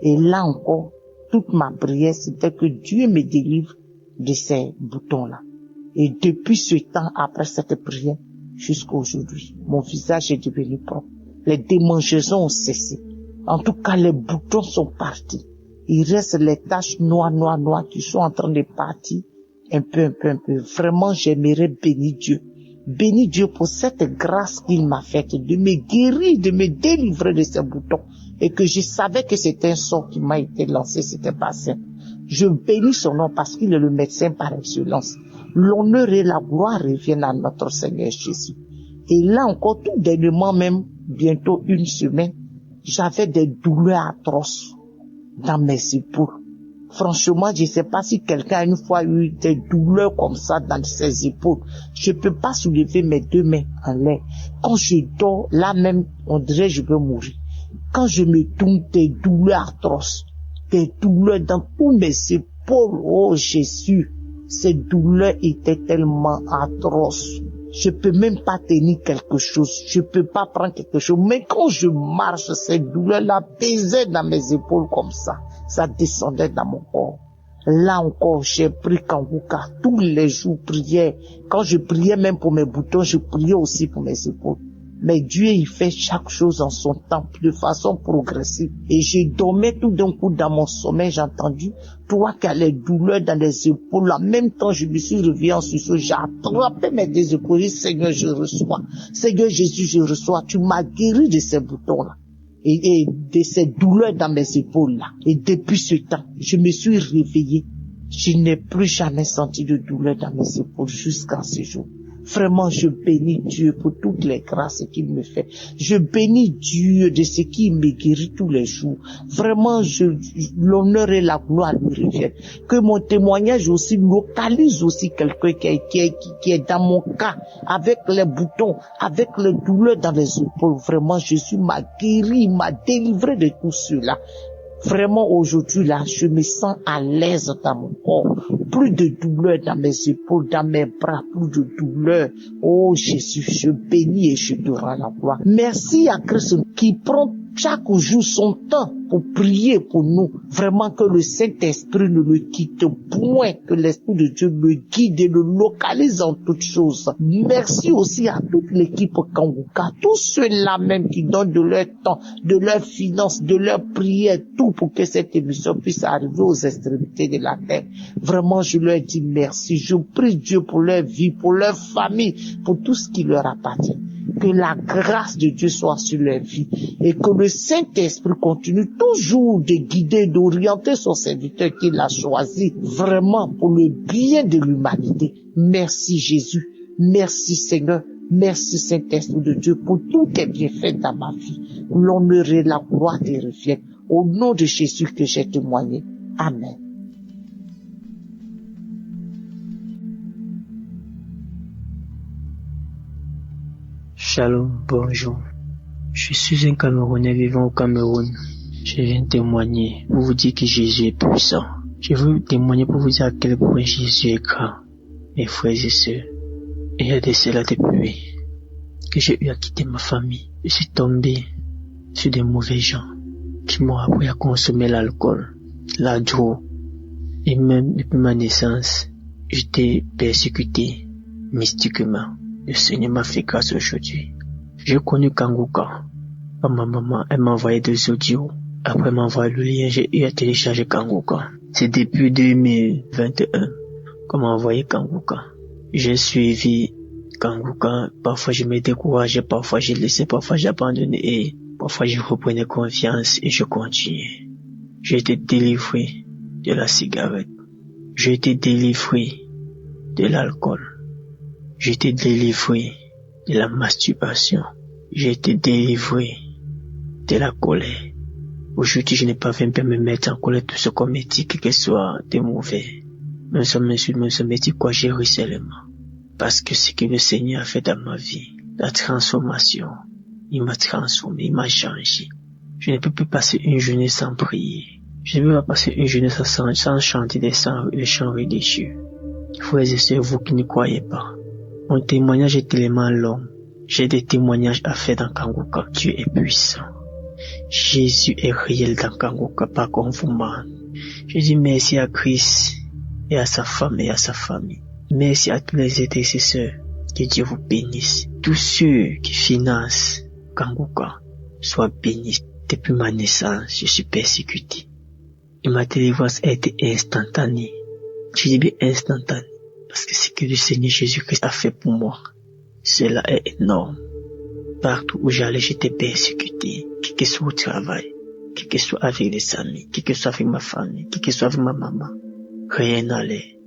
Et là encore, toute ma prière, c'était que Dieu me délivre de ces boutons-là. Et depuis ce temps, après cette prière, jusqu'à aujourd'hui, mon visage est devenu propre. Les démangeaisons ont cessé. En tout cas, les boutons sont partis. Il reste les taches noires qui sont en train de partir un peu. Vraiment, j'aimerais bénir Dieu. Bénis Dieu pour cette grâce qu'il m'a faite de me guérir, de me délivrer de ces boutons. Et que je savais que c'était un sort qui m'a été lancé, c'était pas simple. Je bénis son nom parce qu'il est le médecin par excellence. L'honneur et la gloire reviennent à notre Seigneur Jésus. Et là encore, tout dernièrement même, bientôt une semaine, j'avais des douleurs atroces dans mes épaules. Franchement, je ne sais pas si quelqu'un a une fois eu des douleurs comme ça dans ses épaules. Je ne peux pas soulever mes deux mains en l'air. Quand je dors, là même, on dirait que je veux mourir. Quand je me tourne, des douleurs atroces, des douleurs dans tous mes épaules. Oh Jésus, ces douleurs étaient tellement atroces. Je peux même pas tenir quelque chose. Je peux pas prendre quelque chose. Mais quand je marche, ces douleurs-là pesaient dans mes épaules comme ça. Ça descendait dans mon corps. Là encore, j'ai pris Kanguka. Tous les jours, prière. Quand je priais même pour mes boutons, je priais aussi pour mes épaules. Mais Dieu, il fait chaque chose en son temps, de façon progressive. Et je dormais tout d'un coup dans mon sommeil, j'ai entendu, toi qui as les douleurs dans les épaules, en même temps, je me suis réveillé en sursaut, j'ai attrapé mes deux épaules, j'ai dit, Seigneur, je reçois. Seigneur Jésus, je reçois. Tu m'as guéri de ces boutons-là. Et de ces douleurs dans mes épaules-là. Et depuis ce temps, je me suis réveillé. Je n'ai plus jamais senti de douleur dans mes épaules jusqu'à ce jour. Vraiment, je bénis Dieu pour toutes les grâces qu'il me fait. Je bénis Dieu de ce qu'il me guérit tous les jours. Vraiment, l'honneur et la gloire lui reviennent. Que mon témoignage aussi localise aussi quelqu'un qui est dans mon cas, avec les boutons, avec les douleurs dans les épaules. Vraiment, Jésus m'a guéri, m'a délivré de tout cela. Vraiment, aujourd'hui, là, je me sens à l'aise dans mon corps. Plus de douleur dans mes épaules, dans mes bras, plus de douleur. Oh, Jésus, je bénis et je te rends la gloire. Merci à Christ qui prend chaque jour son temps pour prier pour nous. Vraiment que le Saint-Esprit ne le quitte point, que l'Esprit de Dieu le guide et le localise en toutes choses. Merci aussi à toute l'équipe Kanguka, tous ceux-là même qui donnent de leur temps, de leurs finances, de leur prière, tout pour que cette émission puisse arriver aux extrémités de la terre. Vraiment, je leur dis merci. Je prie Dieu pour leur vie, pour leur famille, pour tout ce qui leur appartient. Que la grâce de Dieu soit sur leur vie et que le Saint-Esprit continue toujours de guider, d'orienter son serviteur qu'il a choisi vraiment pour le bien de l'humanité. Merci Jésus, merci Seigneur, merci Saint-Esprit de Dieu pour tous tes bienfaits dans ma vie. L'honneur et la gloire te reviennent. Au nom de Jésus que j'ai témoigné. Amen. Shalom, bonjour. Je suis un Camerounais vivant au Cameroun. Je viens témoigner pour vous dire que Jésus est puissant. Je veux témoigner pour vous dire à quel point Jésus est grand. Mes frères et sœurs, il y a de cela depuis que j'ai eu à quitter ma famille. Je suis tombé sur des mauvais gens qui m'ont appris à consommer l'alcool, la drogue. Et même depuis ma naissance, j'étais persécuté mystiquement. Le Seigneur m'a fait grâce aujourd'hui. J'ai connu Kanguka. Ma maman, elle m'a envoyé des audios. Après m'envoyer le lien, j'ai eu à télécharger Kanguka. C'est depuis 2021 qu'on m'a envoyé Kanguka. J'ai suivi Kanguka. Parfois je me décourageais, parfois j'ai laissé, parfois j'ai abandonné et parfois je reprenais confiance et je continuais. J'ai été délivré de la cigarette. J'ai été délivré de l'alcool. J'ai été délivré de la masturbation. J'ai été délivré de la colère. Aujourd'hui, je n'ai pas fait me mettre en colère tout ce qu'on me dit, que ce soit de mauvais. Même ça m'insulte, même ça me dit quoi, j'ai ri seulement. Parce que ce que le Seigneur a fait dans ma vie, la transformation, il m'a transformé, il m'a changé. Je ne peux plus passer une journée sans prier. Je ne peux pas passer une journée sans chanter les chants religieux. Frères et sœurs, vous qui ne croyez pas, mon témoignage est tellement long. J'ai des témoignages à faire dans Kanguka. Dieu est puissant. Jésus est réel dans Kanguka, pas qu'on vous ment. Je dis merci à Christ et à sa femme et à sa famille. Merci à tous les intercesseurs. Que Dieu vous bénisse. Tous ceux qui financent Kanguka soient bénis. Depuis ma naissance, je suis persécuté. Et ma délivrance a été instantanée. Je dis bien instantanée. Parce que ce que le Seigneur Jésus-Christ a fait pour moi, cela est énorme. Partout où j'allais, j'étais persécuté. Qui que soit au travail, qui que soit avec les amis, qui que soit avec ma famille, qui que soit avec ma maman. Rien n'allait.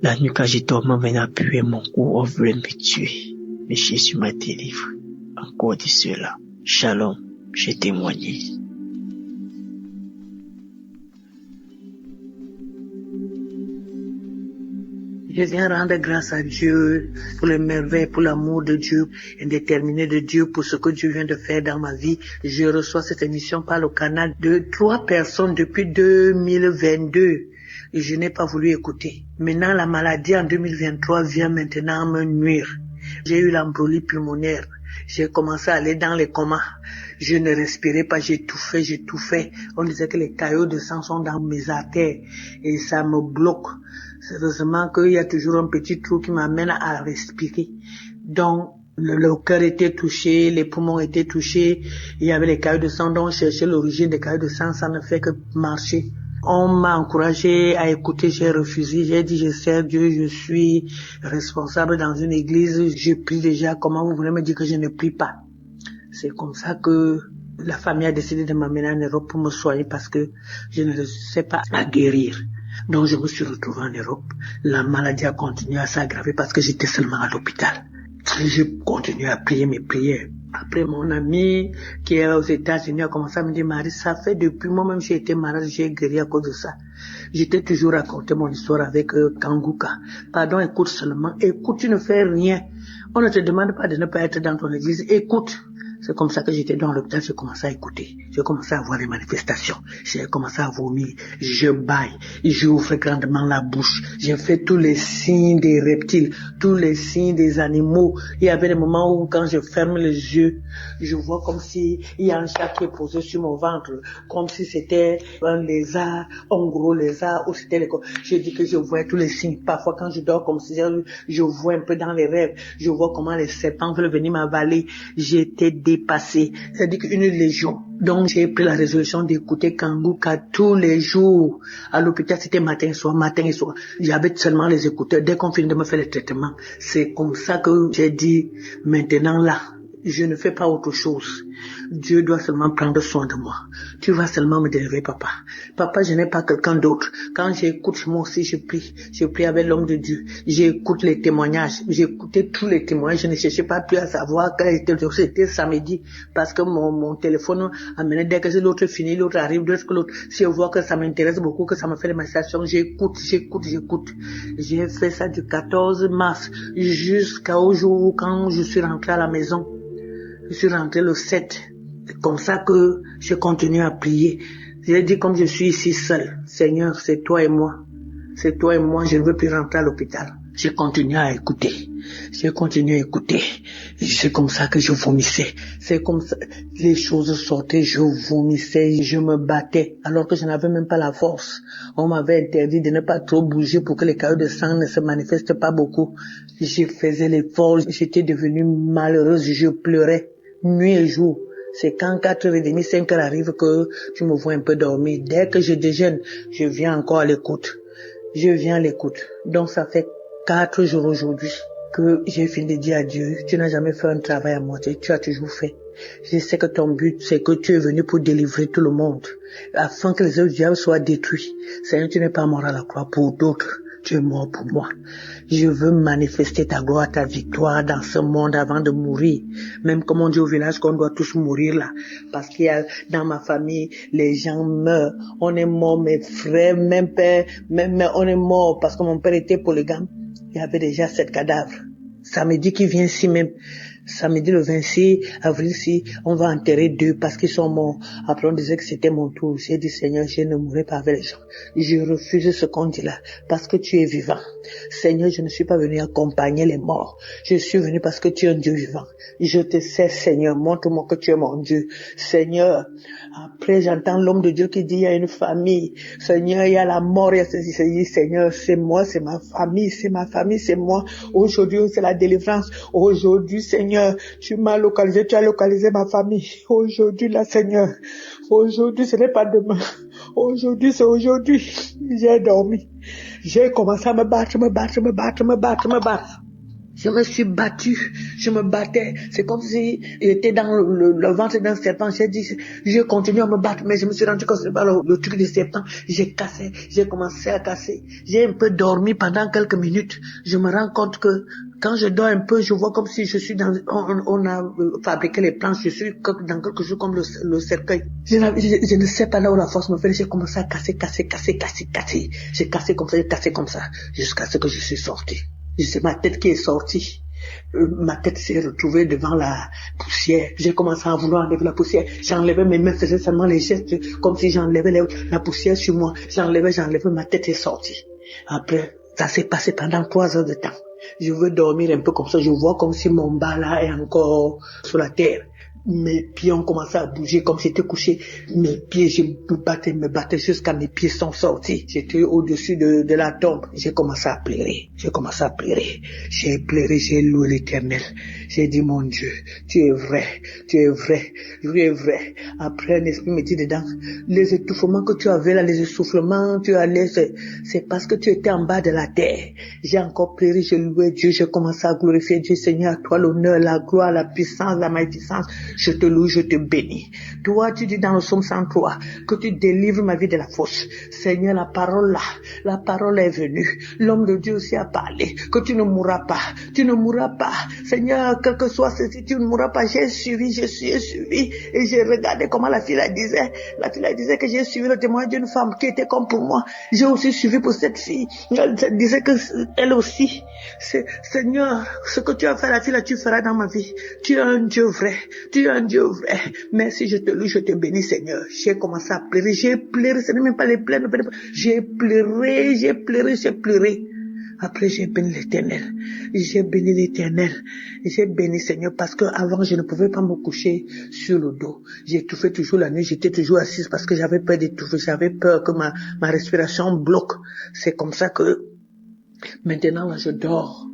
La nuit quand j'ai dormi, on venait appuyer mon cou, on voulait me tuer. Mais Jésus m'a délivré. Encore de cela. Shalom, j'ai témoigné. Je viens rendre grâce à Dieu pour les merveilles, pour l'amour de Dieu, indéterminé de Dieu, pour ce que Dieu vient de faire dans ma vie. Je reçois cette émission par le canal de 3 personnes depuis 2022 et je n'ai pas voulu écouter. Maintenant, la maladie en 2023 vient maintenant me nuire. J'ai eu l'embolie pulmonaire. J'ai commencé à aller dans les comas. Je ne respirais pas, j'étouffais. On disait que les caillots de sang sont dans mes artères et ça me bloque. Sérieusement qu'il y a toujours un petit trou qui m'amène à respirer. Donc, le cœur était touché, les poumons étaient touchés, il y avait les caillots de sang, donc chercher l'origine des caillots de sang, ça ne fait que marcher. On m'a encouragé à écouter, j'ai refusé, j'ai dit je sers Dieu, je suis responsable dans une église, je prie déjà, comment vous voulez me dire que je ne prie pas? C'est comme ça que la famille a décidé de m'amener en Europe pour me soigner parce que je ne sais pas à guérir. Donc je me suis retrouvé en Europe. La maladie a continué à s'aggraver parce que j'étais seulement à l'hôpital. Je continue à prier mes prières. Après, mon ami qui est aux États-Unis a commencé à me dire, Marie, ça fait depuis moi-même j'ai été malade, j'ai guéri à cause de ça. J'étais toujours raconté mon histoire avec Kanguka. Pardon, écoute seulement. Écoute, tu ne fais rien. On ne te demande pas de ne pas être dans ton église. Écoute. C'est comme ça que j'étais dans l'hôpital, j'ai commencé à écouter. J'ai commencé à voir les manifestations. J'ai commencé à vomir. Je baille. J'ouvre grandement la bouche. J'ai fait tous les signes des reptiles, tous les signes des animaux. Il y avait des moments où quand je ferme les yeux, je vois comme si il y a un chat qui est posé sur mon ventre, comme si c'était un lézard, un gros lézard, ou c'était je dis que je vois tous les signes. Parfois quand je dors comme si je vois un peu dans les rêves, je vois comment les serpents veulent venir m'avaler. J'étais dépassé, c'est-à-dire qu'une légion. Donc j'ai pris la résolution d'écouter Kanguka tous les jours. À l'hôpital, c'était matin et soir. J'avais seulement les écouteurs. Dès qu'on finit de me faire le traitement, c'est comme ça que j'ai dit, maintenant là, je ne fais pas autre chose. Dieu doit seulement prendre soin de moi. Tu vas seulement me délivrer, papa. Papa, je n'ai pas quelqu'un d'autre. Quand j'écoute, moi aussi, je prie. Je prie avec l'homme de Dieu. J'écoute les témoignages. J'écoutais tous les témoignages. Je ne cherchais pas plus à savoir quel était le jour. C'était samedi. Parce que mon téléphone amenait dès que l'autre finit, l'autre arrive, dès que l'autre. Si je vois que ça m'intéresse beaucoup, que ça me fait les manifestations, j'écoute. J'ai fait ça du 14 mars jusqu'au jour où quand je suis rentré à la maison. Je suis rentré le 7. C'est comme ça que je continue à prier. J'ai dit comme je suis ici seul, Seigneur, c'est toi et moi. C'est toi et moi, je ne veux plus rentrer à l'hôpital. J'ai continué à écouter. C'est comme ça que je vomissais. C'est comme ça, les choses sortaient, je vomissais, je me battais, alors que je n'avais même pas la force. On m'avait interdit de ne pas trop bouger pour que les caillots de sang ne se manifestent pas beaucoup. Je faisais l'effort, j'étais devenue malheureuse, je pleurais, nuit et jour. C'est quand 4h30, 5h arrive que tu me vois un peu dormir. Dès que je déjeune, je viens encore à l'écoute. Donc ça fait 4 jours aujourd'hui que j'ai fini de dire à Dieu, tu n'as jamais fait un travail à moitié, tu as toujours fait. Je sais que ton but, c'est que tu es venu pour délivrer tout le monde, afin que les œuvres du diable soient détruites. Seigneur, tu n'es pas mort à la croix pour d'autres. Tu es mort pour moi. Je veux manifester ta gloire, ta victoire dans ce monde avant de mourir. Même comme on dit au village qu'on doit tous mourir là. Parce qu'il y a dans ma famille, les gens meurent. On est mort, mes frères, même père, même mère, on est mort parce que mon père était polygame. Il y avait déjà 7 cadavres. Samedi qui vient ici même. Samedi le 26 avril, si on va enterrer 2 parce qu'ils sont morts. Après on disait que c'était mon tour. J'ai dit Seigneur, je ne mourrai pas avec les gens. Je refuse ce qu'on dit là parce que tu es vivant. Seigneur, je ne suis pas venu accompagner les morts. Je suis venu parce que tu es un Dieu vivant. Je te sais Seigneur, montre-moi que tu es mon Dieu. Seigneur, après j'entends l'homme de Dieu qui dit il y a une famille. Seigneur, il y a la mort, il y a ceci. Seigneur, c'est moi, c'est ma famille, c'est moi. Aujourd'hui c'est la délivrance. Aujourd'hui Seigneur, tu m'as localisé, tu as localisé ma famille. Aujourd'hui, là, Seigneur. Aujourd'hui, ce n'est pas demain. Aujourd'hui, c'est aujourd'hui. J'ai dormi. J'ai commencé à me battre. Je me suis battu, je me battais. C'est comme si j'étais dans le ventre d'un serpent. J'ai continué à me battre, mais je me suis rendu compte que c'est pas le truc du serpent. J'ai commencé à casser. J'ai un peu dormi pendant quelques minutes. Je me rends compte que quand je dors un peu, je vois comme si je suis on a fabriqué les planches, je suis dans quelque chose comme le cercueil. Je ne sais pas là où la force me fait. J'ai commencé à casser. J'ai cassé comme ça, jusqu'à ce que je suis sorti. C'est ma tête qui est sortie. Ma tête s'est retrouvée devant la poussière. J'ai commencé à vouloir enlever la poussière. J'enlevais mes mains, faisais seulement les gestes comme si j'enlevais la poussière sur moi. J'enlevais, ma tête est sortie. Après, ça s'est passé pendant 3 heures de temps. Je veux dormir un peu comme ça. Je vois comme si mon bas là est encore sur la terre. Mes pieds ont commencé à bouger comme si j'étais couché. Mes pieds, je me battais jusqu'à mes pieds sont sortis. J'étais au-dessus de la tombe. J'ai commencé à pleurer. J'ai pleuré, j'ai loué l'Éternel. J'ai dit, mon Dieu, tu es vrai. Après, un esprit me dit dedans, les étouffements que tu avais là, les essoufflements, c'est parce que tu étais en bas de la terre. J'ai encore pleuré, j'ai loué Dieu, j'ai commencé à glorifier Dieu. Seigneur, à toi l'honneur, la gloire, la puissance, la magnificence. Je te loue, je te bénis. Toi, tu dis dans le psaume 103 que tu délivres ma vie de la fosse. Seigneur, la parole est venue. L'homme de Dieu aussi a parlé que tu ne mourras pas. Seigneur, quel que soit ceci, tu ne mourras pas. J'ai suivi et j'ai regardé comment la fille disait. La fille disait que j'ai suivi le témoignage d'une femme qui était comme pour moi. J'ai aussi suivi pour cette fille. Elle disait que elle aussi. Seigneur, ce que tu as fait à la fille là, tu feras dans ma vie. Tu es un Dieu vrai. Merci, je te loue, je te bénis, Seigneur. J'ai commencé à pleurer. Ce n'est même pas les pleurs. J'ai pleuré. Après, j'ai béni l'Éternel. J'ai béni, Seigneur, parce que avant je ne pouvais pas me coucher sur le dos. J'étouffais toujours la nuit, j'étais toujours assise parce que j'avais peur d'étouffer. J'avais peur que ma respiration bloque. C'est comme ça que maintenant, là, je dors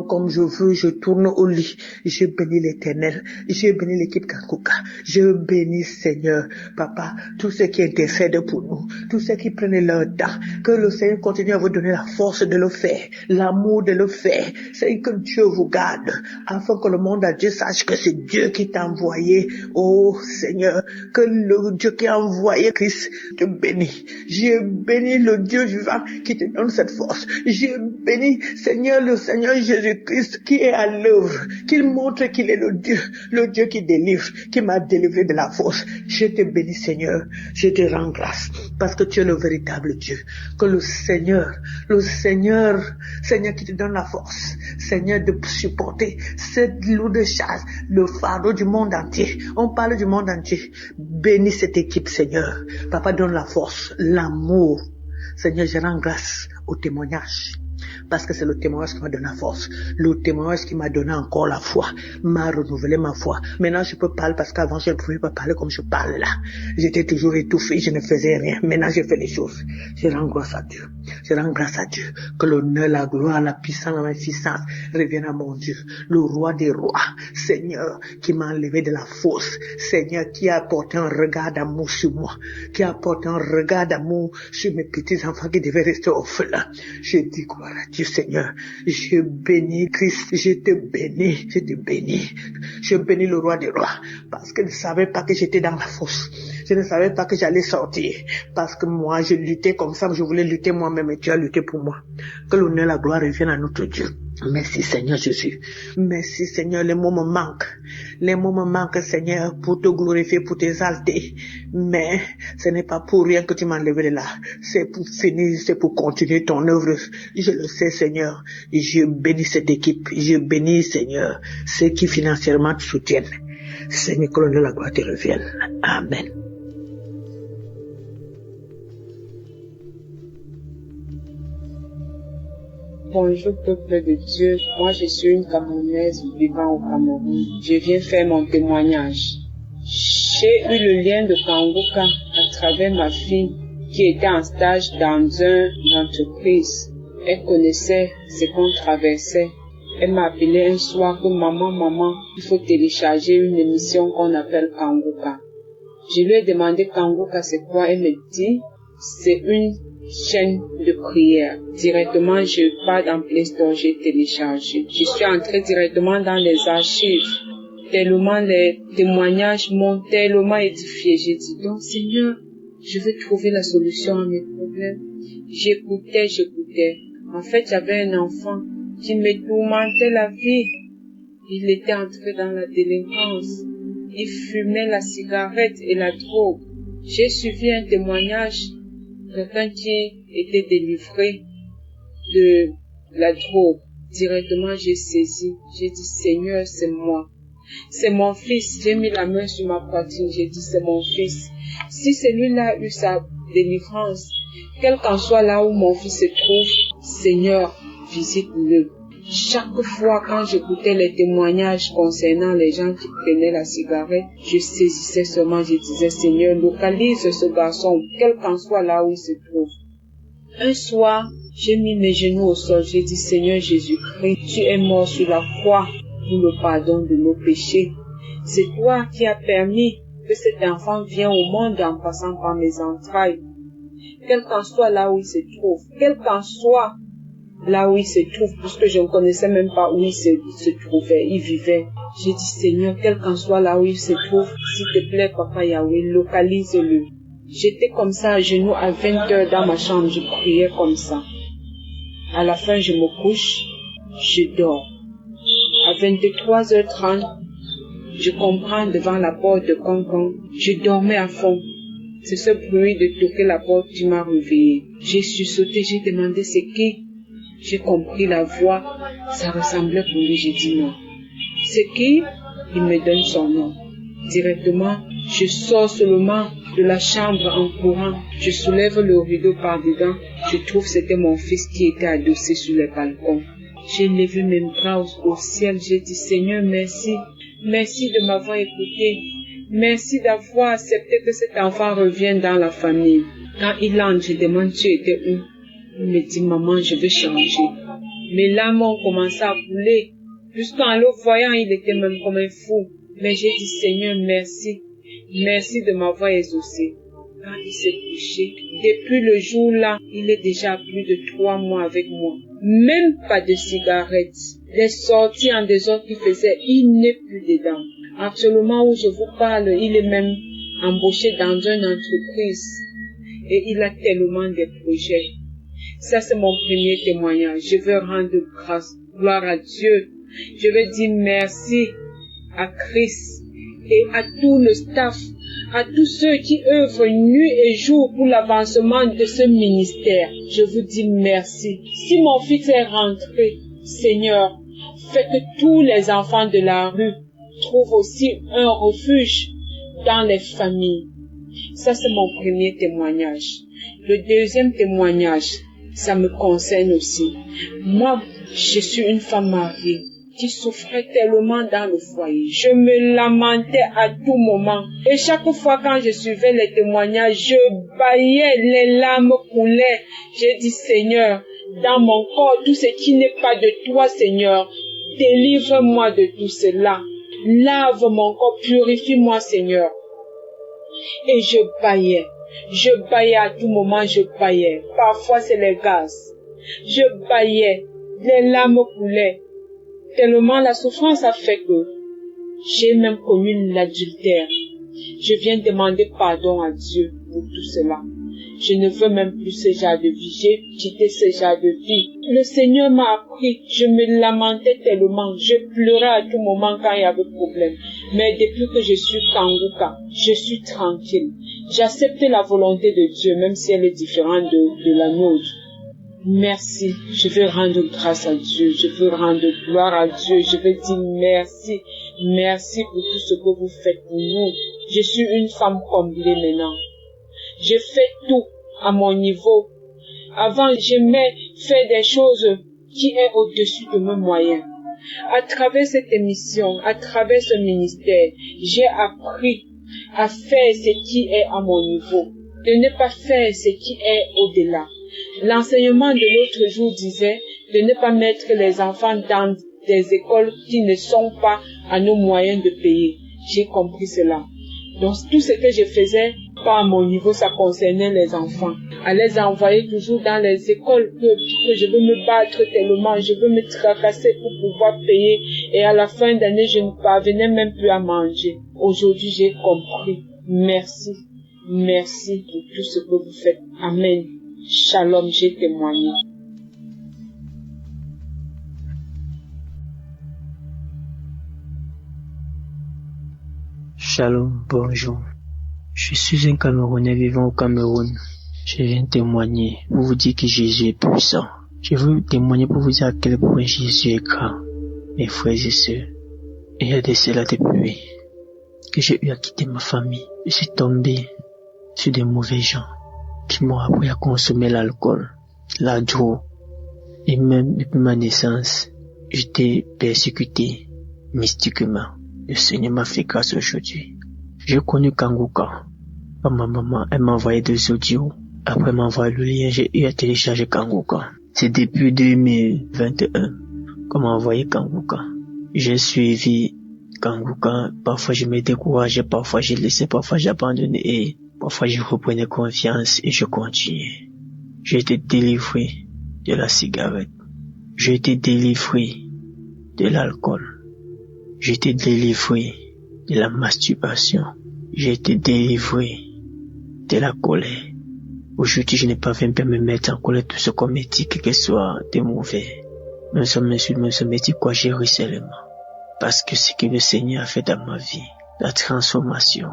comme je veux, je tourne au lit. Je bénis l'Éternel, je bénis l'équipe Kanguka, je bénis Seigneur, Papa, tous ceux qui intercèdent pour nous, tous ceux qui prennent leur temps, que le Seigneur continue à vous donner la force de le faire, l'amour de le faire. C'est que Dieu vous garde, afin que le monde entier sache que c'est Dieu qui t'a envoyé. Oh Seigneur, que le Dieu qui a envoyé Christ te bénit. Je bénis le Dieu vivant qui te donne cette force. Je bénis Seigneur, le Seigneur Jésus-Christ qui est à l'œuvre, qu'il montre qu'il est le Dieu qui délivre, qui m'a délivré de la fosse. Je te bénis Seigneur, je te rends grâce, parce que tu es le véritable Dieu. Que le Seigneur qui te donne la force, Seigneur, de supporter cette lourde charge, le fardeau du monde entier. On parle du monde entier. Bénis cette équipe Seigneur. Papa, donne la force, l'amour. Seigneur, je rends grâce au témoignage. Parce que c'est le témoignage qui m'a donné la force. Le témoignage qui m'a donné encore la foi. M'a renouvelé ma foi. Maintenant, je peux parler parce qu'avant, je ne pouvais pas parler comme je parle là. J'étais toujours étouffé, je ne faisais rien. Maintenant, je fais les choses. Je rends grâce à Dieu. Que l'honneur, la gloire, la puissance, la magnificence reviennent à mon Dieu. Le roi des rois. Seigneur, qui m'a enlevé de la fosse. Seigneur, qui a apporté un regard d'amour sur moi. Qui a apporté un regard d'amour sur mes petits enfants qui devaient rester orphelins. Je dis gloire Gloire à Dieu, Seigneur. Je bénis Christ, je te bénis. Je bénis le roi des rois, parce qu'il ne savait pas que j'étais dans la fosse. Je ne savais pas que j'allais sortir, parce que moi, je luttais comme ça, je voulais lutter moi-même, et tu as lutté pour moi. Que l'honneur et la gloire reviennent à notre Dieu. Merci Seigneur Jésus. Merci Seigneur, les mots me manquent. Les mots me manquent Seigneur, pour te glorifier, pour t'exalter. Mais ce n'est pas pour rien que tu m'as enlevé de là. C'est pour finir, c'est pour continuer ton œuvre. Je le sais Seigneur. Je bénis cette équipe. Je bénis Seigneur ceux qui financièrement te soutiennent. Seigneur, que l'honneur et la gloire te reviennent. Amen. Bonjour peuple de Dieu, moi je suis une Camerounaise vivant au Cameroun. Je viens faire mon témoignage. J'ai eu le lien de Kanguka à travers ma fille qui était en stage dans une entreprise. Elle connaissait ce qu'on traversait. Elle m'a appelé un soir que maman, il faut télécharger une émission qu'on appelle Kanguka. Je lui ai demandé Kanguka c'est quoi, elle me dit c'est une chaîne de prière. Directement, je pars dans Play Store, j'ai téléchargé. Je suis entrée directement dans les archives. Tellement les témoignages m'ont tellement édifié. J'ai dit, donc Seigneur, je veux trouver la solution à mes problèmes. J'écoutais. En fait, j'avais un enfant qui me tourmentait la vie. Il était entré dans la délinquance. Il fumait la cigarette et la drogue. J'ai suivi un témoignage. Quelqu'un qui était délivré de la drogue. Directement, j'ai saisi. J'ai dit, Seigneur, c'est moi. C'est mon fils. J'ai mis la main sur ma poitrine. J'ai dit, c'est mon fils. Si celui-là a eu sa délivrance, quel qu'en soit là où mon fils se trouve, Seigneur, visite-le. Chaque fois quand j'écoutais les témoignages concernant les gens qui prenaient la cigarette, je saisissais seulement, je disais, Seigneur, localise ce garçon, quel qu'en soit là où il se trouve. Un soir, j'ai mis mes genoux au sol, j'ai dit, Seigneur Jésus-Christ, tu es mort sur la croix pour le pardon de nos péchés. C'est toi qui as permis que cet enfant vienne au monde en passant par mes entrailles. Quel qu'en soit là où il se trouve, quel qu'en soit là où il se trouve, puisque je ne connaissais même pas où il se trouvait, il vivait. J'ai dit, Seigneur, quel qu'en soit là où il se trouve, s'il te plaît, Papa Yahweh, localise-le. J'étais comme ça, à genoux, à 20 heures dans ma chambre, je priais comme ça. À la fin, je me couche, je dors. À 23h30, je comprends devant la porte de Concon, je dormais à fond. C'est ce bruit de toquer la porte qui m'a réveillé. J'ai sursauté, j'ai demandé c'est qui. J'ai compris la voix, ça ressemblait pour lui, j'ai dit non. C'est qui? Il me donne son nom. Directement, je sors seulement de la chambre en courant. Je soulève le rideau par dedans. Je trouve que c'était mon fils qui était adossé sur le balcon. J'ai levé mes bras au ciel. J'ai dit, Seigneur, merci. Merci de m'avoir écouté. Merci d'avoir accepté que cet enfant revienne dans la famille. Quand il entre, je demande, tu étais où? Il me dit, maman, je veux changer. Mes larmes ont commencé à couler. Jusqu'en le voyant, il était même comme un fou. Mais j'ai dit, Seigneur, merci. Merci de m'avoir exaucé. Quand il s'est couché, depuis le jour-là, il est déjà plus de 3 mois avec moi. Même pas de cigarette. Les sorties en désordre qu'il faisait, il n'est plus dedans. Actuellement où je vous parle, il est même embauché dans une entreprise. Et il a tellement de projets. Ça, c'est mon premier témoignage. Je veux rendre grâce, gloire à Dieu. Je veux dire merci à Christ et à tout le staff, à tous ceux qui œuvrent nuit et jour pour l'avancement de ce ministère. Je vous dis merci. Si mon fils est rentré, Seigneur, fais que tous les enfants de la rue trouvent aussi un refuge dans les familles. Ça, c'est mon premier témoignage. Le deuxième témoignage, ça me concerne aussi. Moi, je suis une femme mariée qui souffrait tellement dans le foyer. Je me lamentais à tout moment. Et chaque fois quand je suivais les témoignages, je bâillais, les larmes coulaient. J'ai dit, Seigneur, dans mon corps, tout ce qui n'est pas de toi, Seigneur, délivre-moi de tout cela. Lave mon corps, purifie-moi, Seigneur. Et je bâillais. Je bâillais à tout moment, je bâillais. Parfois, c'est les gaz. Je bâillais, les larmes coulaient. Tellement la souffrance a fait que j'ai même commis l'adultère. Je viens demander pardon à Dieu pour tout cela. Je ne veux même plus ce genre de vie. J'ai quitté ce genre de vie. Le Seigneur m'a appris. Je me lamentais tellement. Je pleurais à tout moment quand il y avait problème. Mais depuis que je suis Kanguka, je suis tranquille. J'accepte la volonté de Dieu, même si elle est différente de la nôtre. Merci. Je veux rendre grâce à Dieu. Je veux rendre gloire à Dieu. Je veux dire merci. Merci pour tout ce que vous faites pour nous. Je suis une femme comblée maintenant. Je fais tout à mon niveau. Avant, j'aimais faire des choses qui est au-dessus de mes moyens. À travers cette émission, à travers ce ministère, j'ai appris à faire ce qui est à mon niveau, de ne pas faire ce qui est au-delà. L'enseignement de l'autre jour disait de ne pas mettre les enfants dans des écoles qui ne sont pas à nos moyens de payer. J'ai compris cela. Donc tout ce que je faisais, pas à mon niveau, ça concernait les enfants. À les envoyer toujours dans les écoles que je veux me battre tellement, je veux me tracasser pour pouvoir payer. Et à la fin d'année, je ne parvenais même plus à manger. Aujourd'hui, j'ai compris. Merci. Merci pour tout ce que vous faites. Amen. Shalom, j'ai témoigné. Shalom, bonjour. Je suis un Camerounais vivant au Cameroun. Je viens témoigner pour vous dire que Jésus est puissant. Je veux témoigner pour vous dire à quel point Jésus est grand. Mes frères et sœurs, il y a de cela depuis que j'ai eu à quitter ma famille. Je suis tombé sur des mauvais gens qui m'ont appris à consommer l'alcool, la drogue. Et même depuis ma naissance, j'étais persécuté mystiquement. Le Seigneur m'a fait grâce aujourd'hui. J'ai connu Kanguka. Ma maman, elle m'a envoyé des audios. Après m'envoyer le lien, j'ai eu à télécharger Kanguka. C'est depuis 2021 qu'on m'a envoyé Kanguka. J'ai suivi Kanguka. Parfois je me décourageais, parfois j'ai laissé, parfois j'ai abandonné et parfois je reprenais confiance et je continuais. J'ai été délivré de la cigarette. J'ai été délivré de l'alcool. J'ai été délivré de la masturbation. J'ai été délivré de la colère. Aujourd'hui, je n'ai pas même me mettre en colère tout ce qu'on me dit, que ce soit de mauvais. Même si on m'insulte, même si on me dit quoi, j'ai ri seulement. Parce que ce que le Seigneur a fait dans ma vie, la transformation,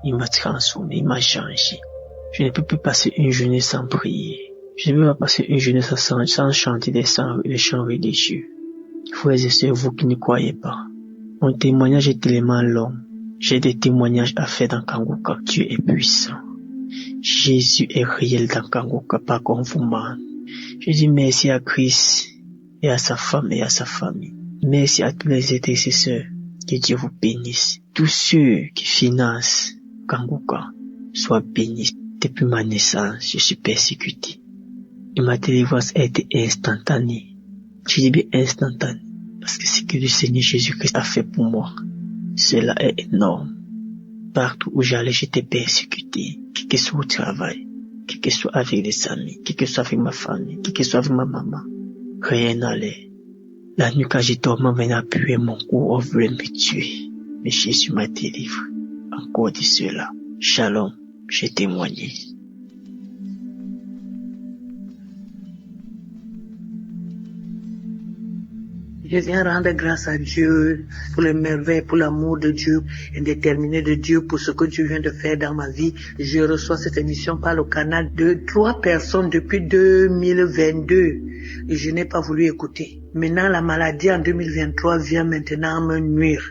il m'a transformé, il m'a changé. Je ne peux plus passer une journée sans prier. Je ne peux pas passer une journée sans chanter des chants religieux. Frères et sœurs, vous qui ne croyez pas, mon témoignage est tellement long. J'ai des témoignages à faire dans Kanguka. Dieu est puissant. Jésus est réel dans Kanguka, pas comme vous ment. Je dis merci à Christ et à sa femme et à sa famille. Merci à tous les intercesseurs. Que Dieu vous bénisse. Tous ceux qui financent Kanguka soient bénis. Depuis ma naissance, je suis persécuté. Et ma délivrance a été instantanée. Je dis bien instantanée. Parce que ce que le Seigneur Jésus-Christ a fait pour moi, cela est énorme. Partout où j'allais, j'étais persécuté. Quel que soit au travail, quel que soit avec les amis, quel que soit avec ma famille, quel que soit avec ma maman. Rien n'allait. La nuit quand j'ai dormi, on venait appuyer mon cou, on voulait me tuer. Mais Jésus m'a délivré. Encore de cela. Shalom, j'ai témoigné. Je viens rendre grâce à Dieu pour les merveilles, pour l'amour de Dieu, indéterminé de Dieu, pour ce que Dieu vient de faire dans ma vie. Je reçois cette émission par le canal de 3 personnes depuis 2022 et je n'ai pas voulu écouter. Maintenant, la maladie en 2023 vient maintenant me nuire.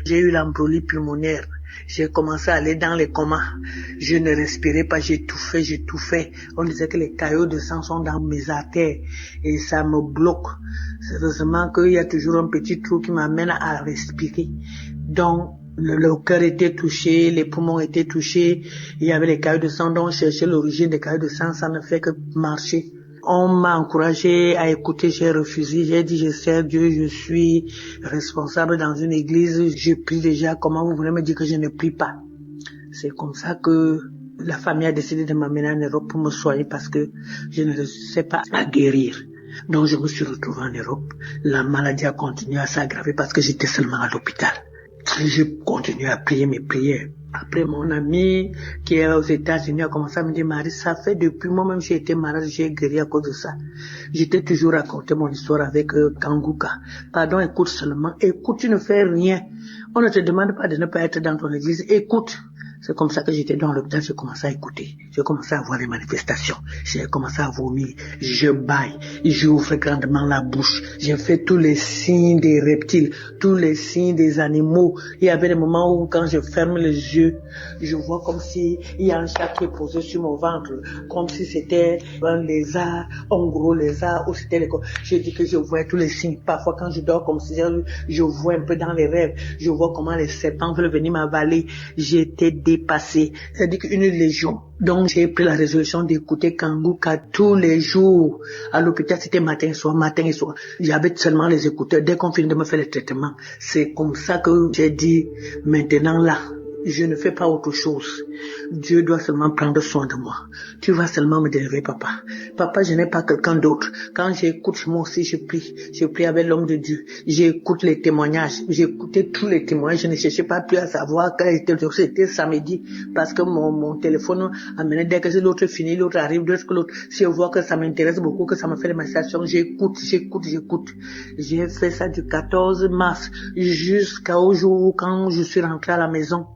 J'ai eu l'embolie pulmonaire. J'ai commencé à aller dans les comas. Je ne respirais pas, j'étouffais. On disait que les caillots de sang sont dans mes artères et ça me bloque. Heureusement qu'il y a toujours un petit trou qui m'amène à respirer. Donc, le cœur était touché, les poumons étaient touchés, il y avait les caillots de sang, donc chercher l'origine des caillots de sang, ça ne fait que marcher. On m'a encouragé à écouter, j'ai refusé, j'ai dit je sers Dieu, je suis responsable dans une église, je prie déjà, comment vous voulez me dire que je ne prie pas? C'est comme ça que la famille a décidé de m'amener en Europe pour me soigner parce que je ne sais pas à guérir. Donc je me suis retrouvé en Europe. La maladie a continué à s'aggraver parce que j'étais seulement à l'hôpital. J'ai continué à prier mes prières. Après, mon ami qui est aux États-Unis a commencé à me dire, Marie, ça fait depuis moi-même j'ai été malade, j'ai guéri à cause de ça. J'étais toujours raconté mon histoire avec Kanguka. Pardon, écoute seulement. Écoute, tu ne fais rien. On ne te demande pas de ne pas être dans ton église. Écoute. C'est comme ça que j'étais dans l'hôpital, j'ai commencé à écouter. J'ai commencé à voir les manifestations. J'ai commencé à vomir. Je baille. J'ouvre grandement la bouche. J'ai fait tous les signes des reptiles, tous les signes des animaux. Il y avait des moments où quand je ferme les yeux, je vois comme si il y a un chat qui est posé sur mon ventre, comme si c'était un lézard, un gros lézard, ou c'était les... Je dis que je vois tous les signes. Parfois quand je dors comme si je vois un peu dans les rêves. Je vois comment les serpents veulent venir m'avaler. J'étais dépassé, c'est-à-dire qu'une légion. Donc j'ai pris la résolution d'écouter Kanguka tous les jours. À l'hôpital, c'était matin et soir. J'avais seulement les écouteurs. Dès qu'on finit de me faire le traitement, c'est comme ça que j'ai dit, maintenant là, je ne fais pas autre chose. Dieu doit seulement prendre soin de moi. Tu vas seulement me délivrer, papa. Papa, je n'ai pas quelqu'un d'autre. Quand j'écoute, moi aussi, je prie. Je prie avec l'homme de Dieu. J'écoute les témoignages. J'écoutais tous les témoignages. Je ne cherchais pas plus à savoir quel était le jour. C'était samedi. Parce que mon téléphone amenait, dès que l'autre finit, l'autre arrive, dès que l'autre, si je vois que ça m'intéresse beaucoup, que ça me fait des manifestations, j'écoute. J'ai fait ça du 14 mars jusqu'au jour où quand je suis rentré à la maison.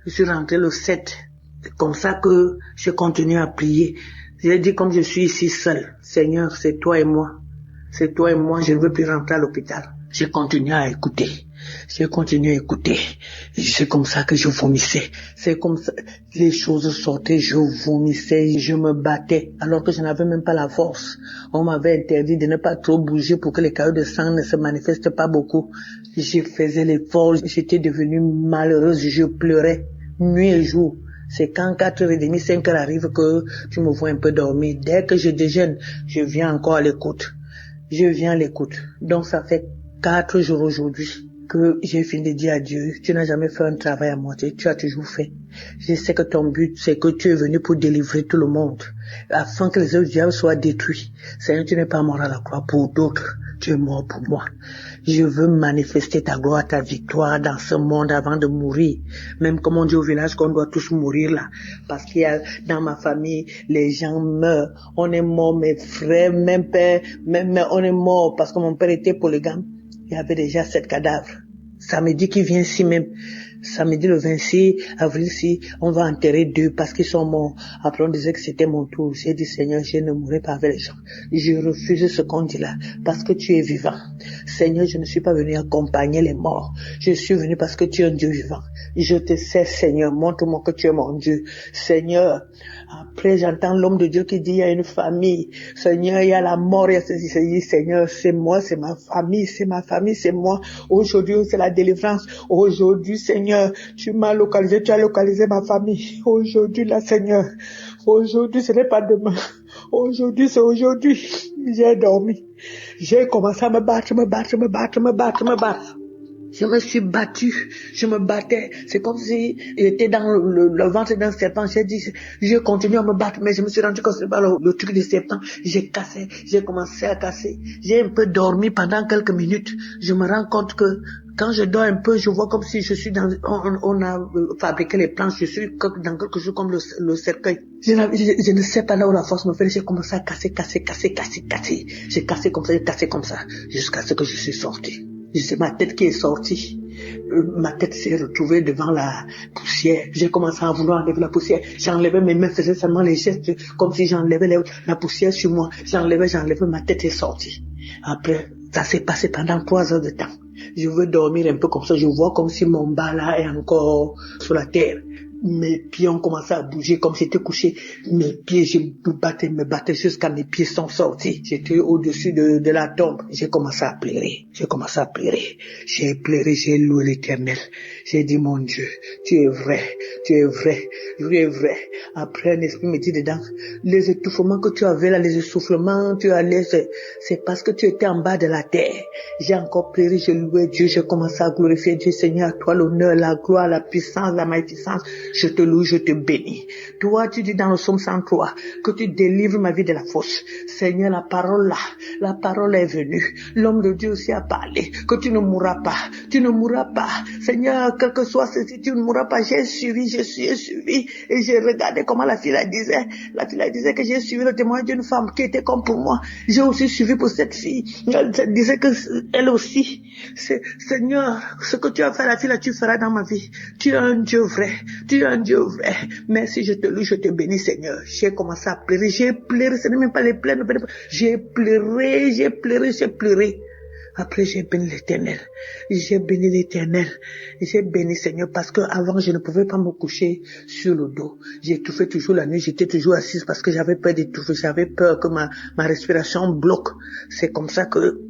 Je suis rentré le 7. C'est comme ça que je continue à prier. J'ai dit comme je suis ici seul, Seigneur, c'est toi et moi. C'est toi et moi, je ne veux plus rentrer à l'hôpital. J'ai continué à écouter. C'est comme ça que je vomissais. C'est comme ça, les choses sortaient, je vomissais, je me battais, alors que je n'avais même pas la force. On m'avait interdit de ne pas trop bouger pour que les caillots de sang ne se manifestent pas beaucoup. Je faisais l'effort, j'étais devenue malheureuse, je pleurais, nuit et jour. C'est quand 4h30, 5h arrive que tu me vois un peu dormir. Dès que je déjeune, je viens encore à l'écoute. Donc ça fait 4 jours aujourd'hui que j'ai fini de dire à Dieu, tu n'as jamais fait un travail à moitié, tu as toujours fait. Je sais que ton but, c'est que tu es venu pour délivrer tout le monde, afin que les œuvres du diable soient détruits. Seigneur, tu n'es pas mort à la croix pour d'autres, tu es mort pour moi. Je veux manifester ta gloire, ta victoire dans ce monde avant de mourir. Même comme on dit au village qu'on doit tous mourir là. Parce qu'il y a, dans ma famille, les gens meurent. On est mort, mes frères, même père, même on est mort parce que mon père était polygame. Il y avait déjà 7 cadavres. Samedi qui vient ici même, samedi le 26 avril, si on va enterrer 2 parce qu'ils sont morts. Après on disait que c'était mon tour. J'ai dit Seigneur, je ne mourrai pas avec les gens. Je refuse ce qu'on dit là parce que tu es vivant. Seigneur, je ne suis pas venu accompagner les morts. Je suis venu parce que tu es un Dieu vivant. Je te sais, Seigneur, montre-moi que tu es mon Dieu. Seigneur, après j'entends l'homme de Dieu qui dit il y a une famille. Seigneur, il y a la mort, il y a ceci. Seigneur, c'est moi, c'est ma famille, c'est moi. Aujourd'hui, c'est la délivrance. Aujourd'hui, Seigneur, tu m'as localisé, tu as localisé ma famille. Aujourd'hui, là, Seigneur. Aujourd'hui, ce n'est pas demain. Aujourd'hui, c'est aujourd'hui. J'ai dormi. J'ai commencé à me battre. Je me suis battu, je me battais. C'est comme si j'étais dans le ventre d'un serpent. J'ai dit, je continue à me battre, mais je me suis rendu compte que c'est pas le truc du serpent. J'ai commencé à casser. J'ai un peu dormi pendant quelques minutes. Je me rends compte que quand je dors un peu, je vois comme si je suis on a fabriqué les planches, je suis dans quelque chose comme le cercueil. Je ne sais pas là où la force me fait, j'ai commencé à casser. J'ai cassé comme ça, jusqu'à ce que je suis sorti. C'est ma tête qui est sortie. Ma tête s'est retrouvée devant la poussière. J'ai commencé à vouloir enlever la poussière. J'enlevais mes mains, faisais seulement les gestes comme si j'enlevais la poussière sur moi. J'enlevais, ma tête est sortie. Après, ça s'est passé pendant 3 heures de temps. Je veux dormir un peu comme ça. Je vois comme si mon bas là est encore sur la terre. Mes pieds ont commencé à bouger comme si j'étais couché. Mes pieds, je me battais jusqu'à mes pieds sont sortis. J'étais au-dessus de la tombe. J'ai commencé à pleurer. J'ai pleuré, j'ai loué l'Éternel. J'ai dit, mon Dieu, tu es vrai. Après, un esprit me dit dedans, les étouffements que tu avais là, les essoufflements, tu allais, c'est parce que tu étais en bas de la terre. J'ai encore pleuré, j'ai loué Dieu, j'ai commencé à glorifier Dieu. Seigneur, à toi l'honneur, la gloire, la puissance, la magnificence. Je te loue, je te bénis. Toi, tu dis dans le psaume 103 que tu délivres ma vie de la fosse. Seigneur, la parole est venue. L'homme de Dieu aussi a parlé, que tu ne mourras pas. Tu ne mourras pas. Seigneur, quel que soit ceci, tu ne mourras pas. J'ai suivi, et j'ai regardé comment la fille disait. La fille disait que j'ai suivi le témoignage d'une femme qui était comme pour moi. J'ai aussi suivi pour cette fille. Elle disait que elle aussi. Seigneur, ce que tu as fait à la fille là, tu feras dans ma vie. Tu es un Dieu vrai. Tu es un Dieu vrai. Merci, je te loue, je te bénis, Seigneur. J'ai commencé à pleurer. J'ai pleuré. Ce n'est même pas les pleurs. J'ai pleuré. Après, j'ai béni l'Éternel. J'ai béni, Seigneur, parce que avant, je ne pouvais pas me coucher sur le dos. J'étouffais toujours la nuit. J'étais toujours assise parce que j'avais peur d'étouffer. J'avais peur que ma respiration bloque. C'est comme ça que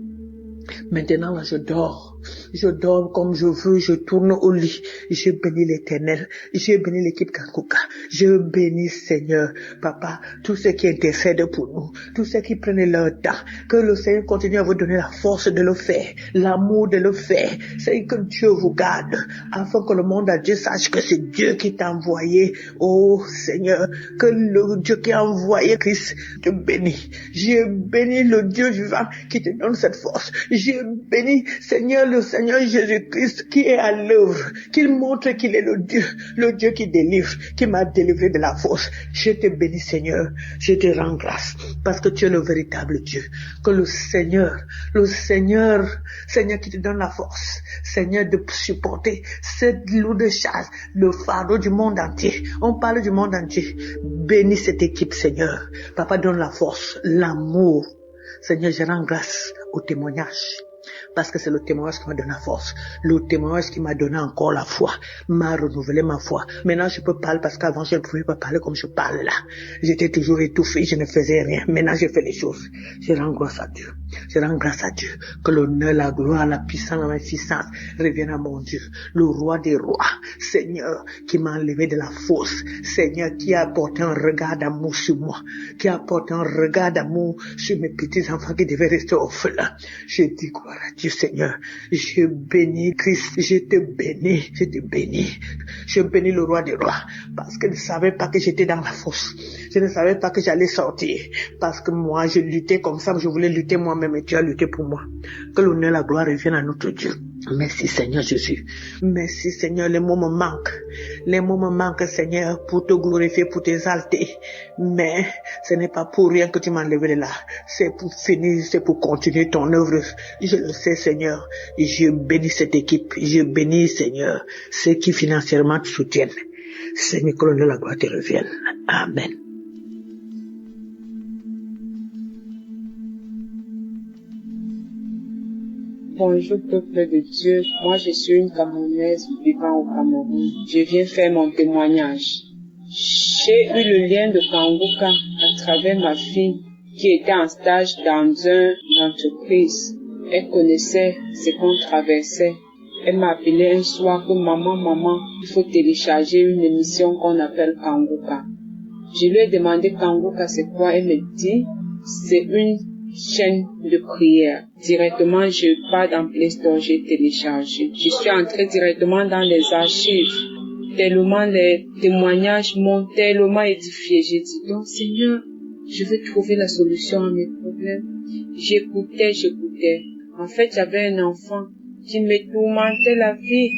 maintenant, là, je dors. Je dors comme je veux, je tourne au lit. Je bénis l'Éternel. Je bénis l'équipe Kanguka. Je bénis, Seigneur, Papa, tous ceux qui intercèdent pour nous, tous ceux qui prennent leur temps. Que le Seigneur continue à vous donner la force de le faire, l'amour de le faire. C'est que Dieu vous garde, afin que le monde entier sache que c'est Dieu qui t'a envoyé. Oh, Seigneur, que le Dieu qui a envoyé Christ te bénit. Je bénis le Dieu vivant qui te donne cette force. Je bénis, Seigneur, le Seigneur Jésus-Christ qui est à l'œuvre, qu'il montre qu'il est le Dieu qui délivre, qui m'a délivré de la fosse. Je te bénis, Seigneur, je te rends grâce, parce que tu es le véritable Dieu. Que le Seigneur qui te donne la force, Seigneur, de supporter cette lourde charge, le fardeau du monde entier. On parle du monde entier. Bénis cette équipe, Seigneur. Papa, donne la force, l'amour. Seigneur, je rends grâce au témoignage. Parce que c'est le témoignage qui m'a donné la force. Le témoignage qui m'a donné encore la foi. M'a renouvelé ma foi. Maintenant, je peux parler parce qu'avant, je ne pouvais pas parler comme je parle là. J'étais toujours étouffé, je ne faisais rien. Maintenant, je fais les choses. Je rends grâce à Dieu. Je rends grâce à Dieu. Que l'honneur, la gloire, la puissance, la magnificence reviennent à mon Dieu. Le roi des rois. Seigneur, qui m'a enlevé de la fosse. Seigneur, qui a apporté un regard d'amour sur moi. Qui a apporté un regard d'amour sur mes petits enfants qui devaient rester orphelins. Je dis gloire à Dieu, Seigneur. Je bénis Christ. Je te bénis. Je bénis le roi des rois. Parce qu'il ne savait pas que j'étais dans la fosse. Je ne savais pas que j'allais sortir. Parce que moi, je luttais comme ça. Je voulais lutter moi-même et tu as lutté pour moi. Que l'honneur et la gloire reviennent à notre Dieu. Merci, Seigneur Jésus. Merci, Seigneur. Les mots me manquent. Les mots me manquent, Seigneur, pour te glorifier, pour t'exalter. Mais ce n'est pas pour rien que tu m'as enlevé de là. C'est pour finir, c'est pour continuer ton œuvre. Je le sais, Seigneur. Je bénis cette équipe. Je bénis, Seigneur, ceux qui financièrement te soutiennent. Seigneur, que l'honneur et la gloire te reviennent. Amen. Bonjour peuple de Dieu, moi je suis une Camerounaise vivant au Cameroun. Je viens faire mon témoignage. J'ai eu le lien de Kanguka à travers ma fille qui était en stage dans une entreprise. Elle connaissait ce qu'on traversait. Elle m'a appelé un soir que maman, il faut télécharger une émission qu'on appelle Kanguka. Je lui ai demandé Kanguka c'est quoi, elle me dit c'est une chaîne de prière. Directement, je pars dans Play Store, j'ai téléchargé. Je suis entrée directement dans les archives. Tellement les témoignages m'ont tellement édifié. J'ai dit, donc Seigneur, je veux trouver la solution à mes problèmes. J'écoutais. En fait, j'avais un enfant qui me tourmentait la vie.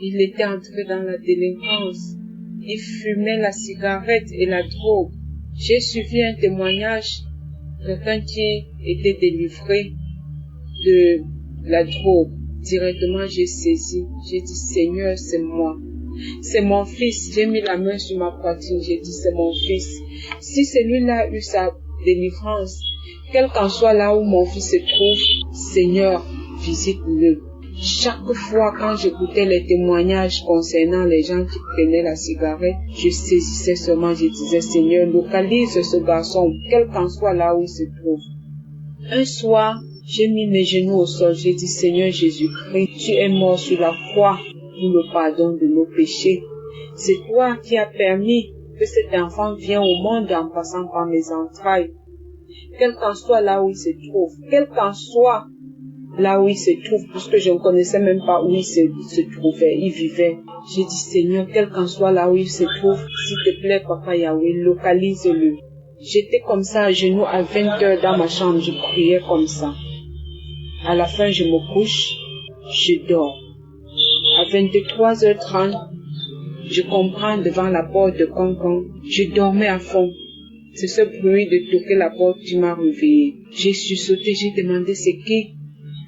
Il était entré dans la délinquance. Il fumait la cigarette et la drogue. J'ai suivi un témoignage. Quelqu'un qui était délivré de la drogue. Directement, j'ai saisi. J'ai dit, Seigneur, c'est moi. C'est mon fils. J'ai mis la main sur ma poitrine. J'ai dit, c'est mon fils. Si celui-là a eu sa délivrance, quel qu'en soit là où mon fils se trouve, Seigneur, visite-le. Chaque fois quand j'écoutais les témoignages concernant les gens qui prenaient la cigarette, je saisissais seulement, je disais, Seigneur, localise ce garçon, quel qu'en soit là où il se trouve. Un soir, j'ai mis mes genoux au sol, j'ai dit, Seigneur Jésus-Christ, tu es mort sur la croix pour le pardon de nos péchés. C'est toi qui as permis que cet enfant vienne au monde en passant par mes entrailles. Quel qu'en soit là où il se trouve, quel qu'en soit là où il se trouve, puisque je ne connaissais même pas où il se trouvait, il vivait. J'ai dit, Seigneur, quel qu'en soit là où il se trouve, s'il te plaît, Papa Yahweh, localise-le. J'étais comme ça, à genoux, à 20h dans ma chambre, je priais comme ça. À la fin, je me couche, je dors. À 23h30, je comprends devant la porte de Cancan, je dormais à fond. C'est ce bruit de toquer la porte qui m'a réveillé. J'ai sursauté, j'ai demandé c'est qui.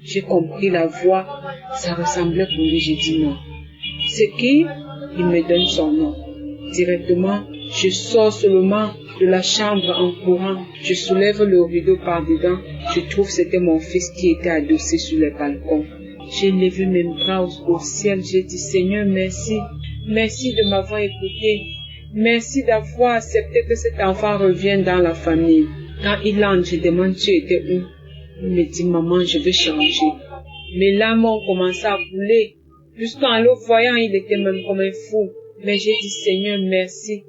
J'ai compris la voix, ça ressemblait pour lui, j'ai dit non. C'est qui? Il me donne son nom. Directement, je sors seulement de la chambre en courant. Je soulève le rideau par dedans. Je trouve que c'était mon fils qui était adossé sur le balcon. J'ai levé mes bras au ciel. J'ai dit Seigneur, merci. Merci de m'avoir écouté. Merci d'avoir accepté que cet enfant revienne dans la famille. Quand il entre, je demande tu étais où? Il me dit maman, je veux changer. Mes larmes ont commencé à couler. Jusqu'en le voyant, il était même comme un fou. Mais j'ai dit Seigneur, merci.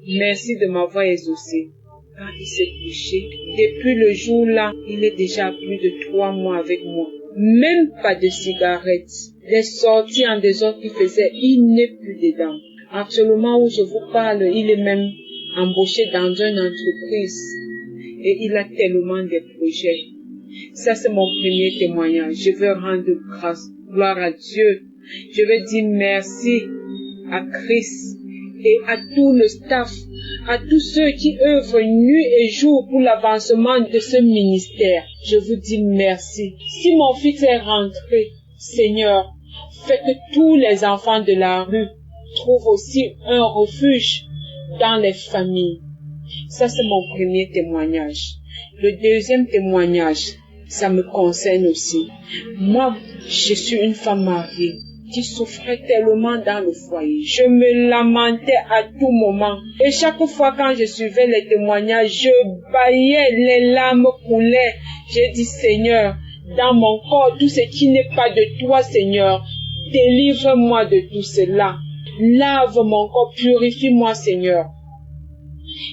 Merci de m'avoir exaucé. Quand il s'est couché, depuis le jour-là, il est déjà plus de 3 mois avec moi. Même pas de cigarettes. Les sorties en désordre qu'il faisait, il n'est plus dedans. Actuellement où je vous parle, il est même embauché dans une entreprise. Et il a tellement de projets. Ça, c'est mon premier témoignage. Je veux rendre grâce, gloire à Dieu. Je veux dire merci à Christ et à tout le staff, à tous ceux qui œuvrent nuit et jour pour l'avancement de ce ministère. Je vous dis merci. Si mon fils est rentré, Seigneur, fais que tous les enfants de la rue trouvent aussi un refuge dans les familles. Ça, c'est mon premier témoignage. Le deuxième témoignage, ça me concerne aussi. Moi, je suis une femme mariée qui souffrait tellement dans le foyer. Je me lamentais à tout moment. Et chaque fois quand je suivais les témoignages, je bâillais, les larmes coulaient. J'ai dit, Seigneur, dans mon corps, tout ce qui n'est pas de toi, Seigneur, délivre-moi de tout cela. Lave mon corps, purifie-moi, Seigneur.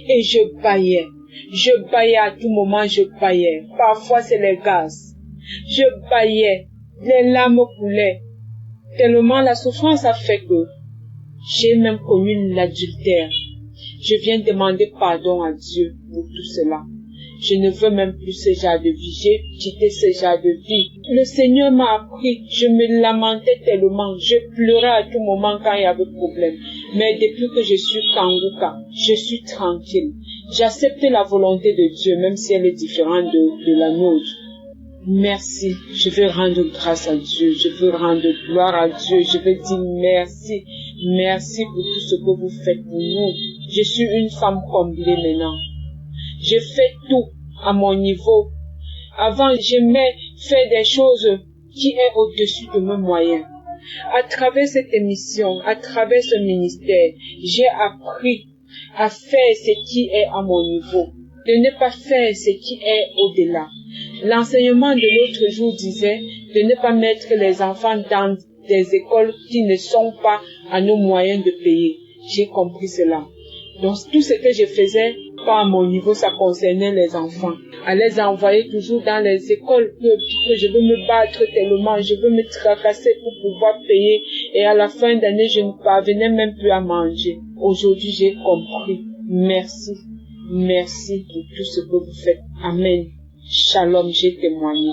Et je bâillais. Je bâillais à tout moment, je bâillais. Parfois, c'est les gaz. Je bâillais. Les larmes coulaient. Tellement la souffrance a fait que j'ai même connu l'adultère. Je viens demander pardon à Dieu pour tout cela. Je ne veux même plus ce genre de vie. J'ai quitté ce genre de vie. Le Seigneur m'a appris. Je me lamentais tellement. Je pleurais à tout moment quand il y avait problème. Mais depuis que je suis Kanguka, je suis tranquille. J'accepte la volonté de Dieu, même si elle est différente de la nôtre. Merci. Je veux rendre grâce à Dieu. Je veux rendre gloire à Dieu. Je veux dire merci. Merci pour tout ce que vous faites pour nous. Je suis une femme comblée maintenant. Je fais tout à mon niveau. Avant, j'aimais faire des choses qui est au-dessus de mes moyens. À travers cette émission, à travers ce ministère, j'ai appris à faire ce qui est à mon niveau, de ne pas faire ce qui est au-delà. L'enseignement de l'autre jour disait de ne pas mettre les enfants dans des écoles qui ne sont pas à nos moyens de payer. J'ai compris cela. Donc tout ce que je faisais, pas à mon niveau, ça concernait les enfants. À les envoyer toujours dans les écoles que je veux me battre tellement, je veux me tracasser pour pouvoir payer. Et à la fin d'année, je ne parvenais même plus à manger. Aujourd'hui, j'ai compris. Merci. Merci pour tout ce que vous faites. Amen. Shalom, j'ai témoigné.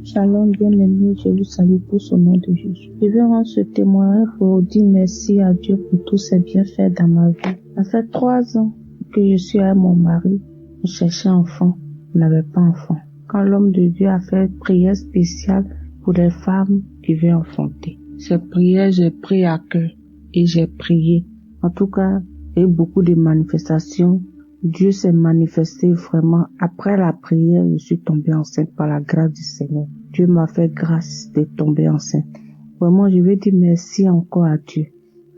Shalom, bien-aimé, je vous salue pour son nom de Jésus. Je veux rendre ce témoignage pour dire merci à Dieu pour tous ses bienfaits dans ma vie. Ça fait 3 ans que je suis avec mon mari. On cherchait enfant, on n'avait pas enfant. Quand l'homme de Dieu a fait une prière spéciale pour les femmes qui veulent enfanter. Cette prière, j'ai pris à cœur et j'ai prié. En tout cas, il y a eu beaucoup de manifestations. Dieu s'est manifesté vraiment. Après la prière, je suis tombée enceinte par la grâce du Seigneur. Dieu m'a fait grâce de tomber enceinte. Vraiment, je veux dire merci encore à Dieu.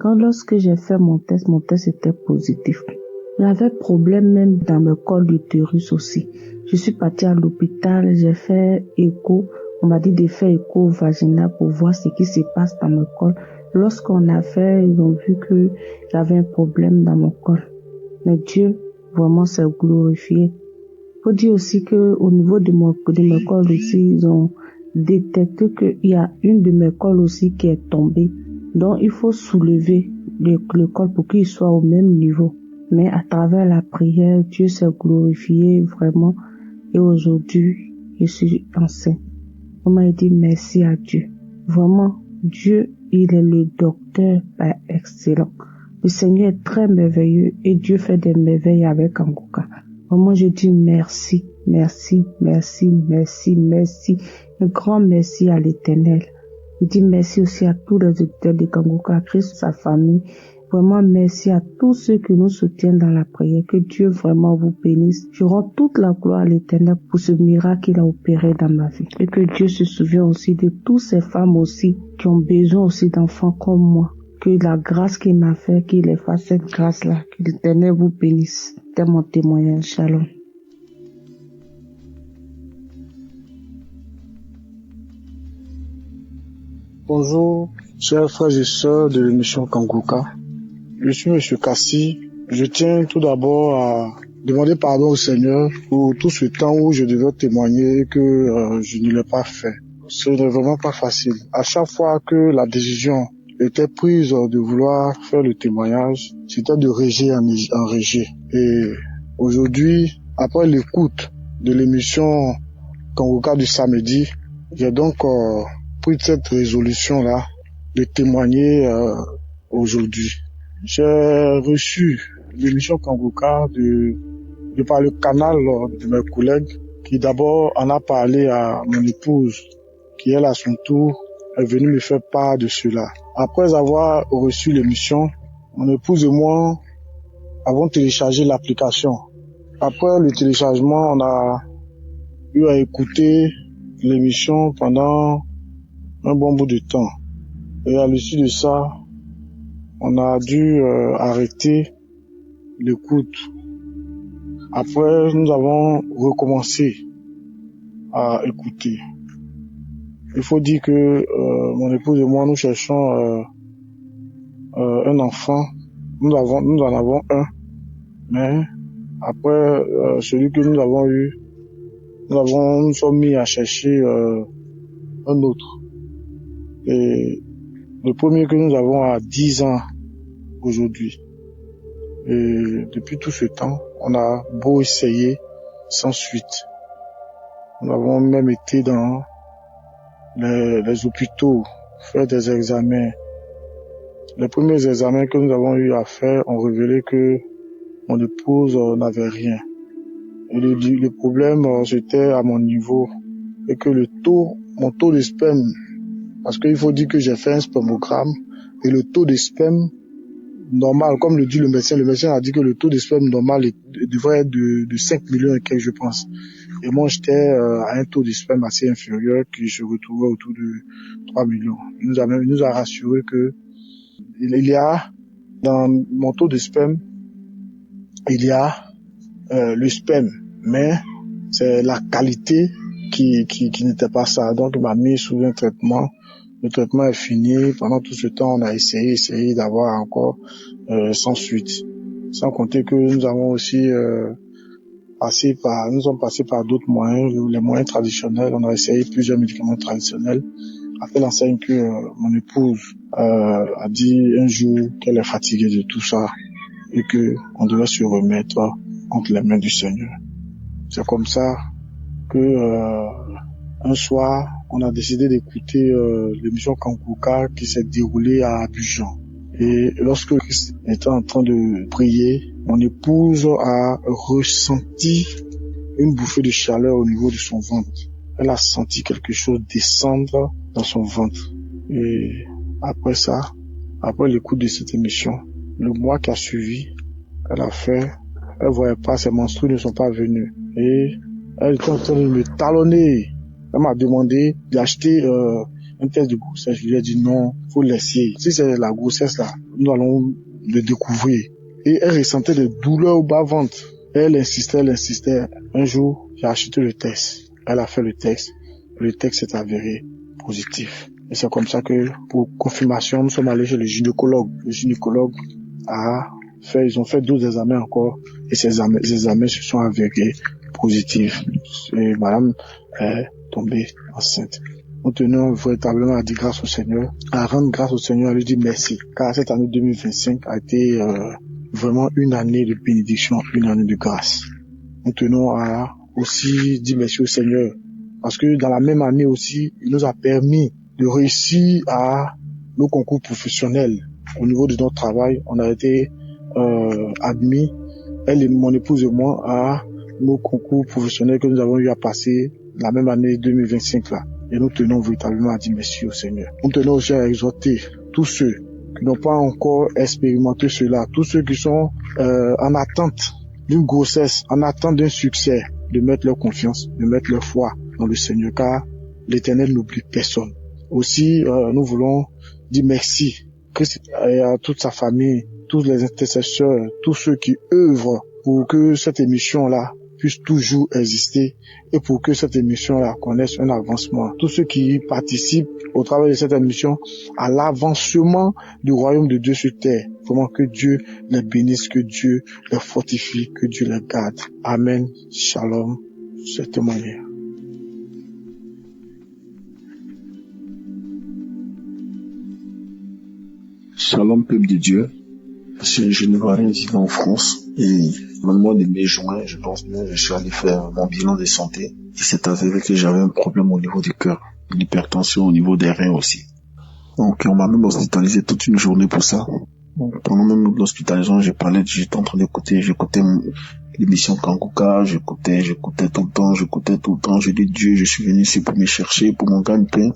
Lorsque j'ai fait mon test était positif. J'avais problème même dans le col d'utérus aussi. Je suis partie à l'hôpital, j'ai fait écho. On m'a dit de faire écho vaginal pour voir ce qui se passe dans mon col. Lorsqu'on a fait, ils ont vu que j'avais un problème dans mon col. Mais Dieu vraiment s'est glorifié. Faut dire aussi que au niveau de mes cols aussi, ils ont détecté qu'il y a une de mes cols aussi qui est tombée. Donc il faut soulever le col pour qu'il soit au même niveau. Mais à travers la prière, Dieu s'est glorifié vraiment. Et aujourd'hui, je suis enceinte. On m'a dit merci à Dieu. Vraiment, Dieu, il est le docteur excellent. Le Seigneur est très merveilleux et Dieu fait des merveilles avec Kanguka. Vraiment, je dis merci, merci, merci, merci, merci. Un grand merci à l'Éternel. Je dis merci aussi à tous les auditeurs de Kanguka, à Christ, sa famille. Vraiment, merci à tous ceux qui nous soutiennent dans la prière. Que Dieu vraiment vous bénisse. Je rends toute la gloire à l'Éternel pour ce miracle qu'il a opéré dans ma vie. Et que Dieu se souvienne aussi de toutes ces femmes aussi qui ont besoin aussi d'enfants comme moi. Que la grâce qu'il m'a fait, qu'il ait fait cette grâce-là. Que l'Éternel vous bénisse. C'est mon témoignage. Shalom. Bonjour, chers frères et sœurs de l'émission Kanguka. Je suis M. Kassi. Je tiens tout d'abord à demander pardon au Seigneur pour tout ce temps où je devais témoigner et que je ne l'ai pas fait. Ce n'est vraiment pas facile. À chaque fois que la décision était prise de vouloir faire le témoignage, c'était de réger en réger. Et aujourd'hui, après l'écoute de l'émission Kanguka du samedi, j'ai donc pris cette résolution-là de témoigner aujourd'hui. J'ai reçu l'émission Kanguka de par le canal de mes collègues qui d'abord en a parlé à mon épouse qui elle à son tour est venue me faire part de cela. Après avoir reçu l'émission, mon épouse et moi avons téléchargé l'application. Après le téléchargement, on a eu à écouter l'émission pendant un bon bout de temps. Et à l'issue de ça, on a dû arrêter l'écoute. Après, nous avons recommencé à écouter. Il faut dire que mon épouse et moi, nous cherchons un enfant. Nous en avons un. Mais après celui que nous avons eu, nous sommes mis à chercher un autre. Et le premier que nous avons a 10 ans aujourd'hui. Et depuis tout ce temps, on a beau essayer sans suite. Nous avons même été dans les hôpitaux, faire des examens. Les premiers examens que nous avons eu à faire ont révélé que mon épouse n'avait rien. Et le problème, c'était à mon niveau. Et que mon taux de sperme, parce qu'il faut dire que j'ai fait un spermogramme, et le taux de sperme normal, comme le dit le médecin a dit que le taux de sperme normal devrait être de 5 millions et quelques, je pense. Et moi, j'étais à un taux de sperme assez inférieur, qui se retrouvait autour de 3 millions. Il nous a rassuré que il y a, dans mon taux de sperme, il y a le sperme, mais c'est la qualité qui n'était pas ça. Donc, il m'a mis sous un traitement. Le traitement est fini. Pendant tout ce temps, on a essayé d'avoir encore sans suite. Sans compter que nous avons aussi nous sommes passés par d'autres moyens, les moyens traditionnels. On a essayé plusieurs médicaments traditionnels. Après l'enseigne que mon épouse a dit un jour qu'elle est fatiguée de tout ça et que on devait se remettre entre les mains du Seigneur. C'est comme ça que un soir, on a décidé d'écouter l'émission Kanguka qui s'est déroulée à Abidjan. Et lorsque Christ était en train de prier, mon épouse a ressenti une bouffée de chaleur au niveau de son ventre. Elle a senti quelque chose descendre dans son ventre. Et après ça, après l'écoute de cette émission, le mois qui a suivi, elle voyait pas, ses menstrues ne sont pas venues. Et elle était en train de me talonner. Elle m'a demandé d'acheter un test de grossesse. Je lui ai dit non, faut laisser. Si c'est la grossesse là, nous allons le découvrir. Et elle ressentait des douleurs au bas-ventre. Elle insistait. Un jour, j'ai acheté le test. Elle a fait le test. Le test s'est avéré positif. Et c'est comme ça que, pour confirmation, nous sommes allés chez le gynécologue. Le gynécologue a ils ont fait d'autres examens encore, et ces examens se sont avérés positifs. Et madame est tombée enceinte. Nous tenons véritablement à dire grâce au Seigneur, à rendre grâce au Seigneur, à lui dire merci, car cette année 2025 a été vraiment une année de bénédiction, une année de grâce. Nous tenons à aussi dire merci au Seigneur, parce que dans la même année aussi, il nous a permis de réussir à nos concours professionnels. Au niveau de notre travail, on a été admis, elle et mon épouse et moi, à nos concours professionnels que nous avons eu à passer la même année 2025 là. Et nous tenons véritablement à dire merci au Seigneur. Nous tenons aussi à exhorter tous ceux qui n'ont pas encore expérimenté cela, tous ceux qui sont en attente d'une grossesse, en attente d'un succès, de mettre leur confiance, de mettre leur foi dans le Seigneur, car l'Éternel n'oublie personne. Aussi, nous voulons dire merci à toute sa famille, tous les intercesseurs, tous ceux qui œuvrent pour que cette émission-là puisse toujours exister et pour que cette émission-là connaisse un avancement. Tous ceux qui participent au travail de cette émission à l'avancement du royaume de Dieu sur terre. Vraiment que Dieu les bénisse, que Dieu les fortifie, que Dieu les garde. Amen. Shalom. C'est témoignage. Shalom, peuple de Dieu. Je ne vois rien vivre en France et dans le mois de mai-juin, je pense bien, je suis allé faire mon bilan de santé et c'est avéré que j'avais un problème au niveau du cœur, l'hypertension au niveau des reins aussi. Donc on m'a même hospitalisé toute une journée pour ça. Donc, pendant même l'hospitalisation, j'étais en train d'écouter, j'écoutais l'émission Kanguka, j'écoutais tout le temps, je dis Dieu, je suis venu ici pour me chercher, pour mon gagne-pain.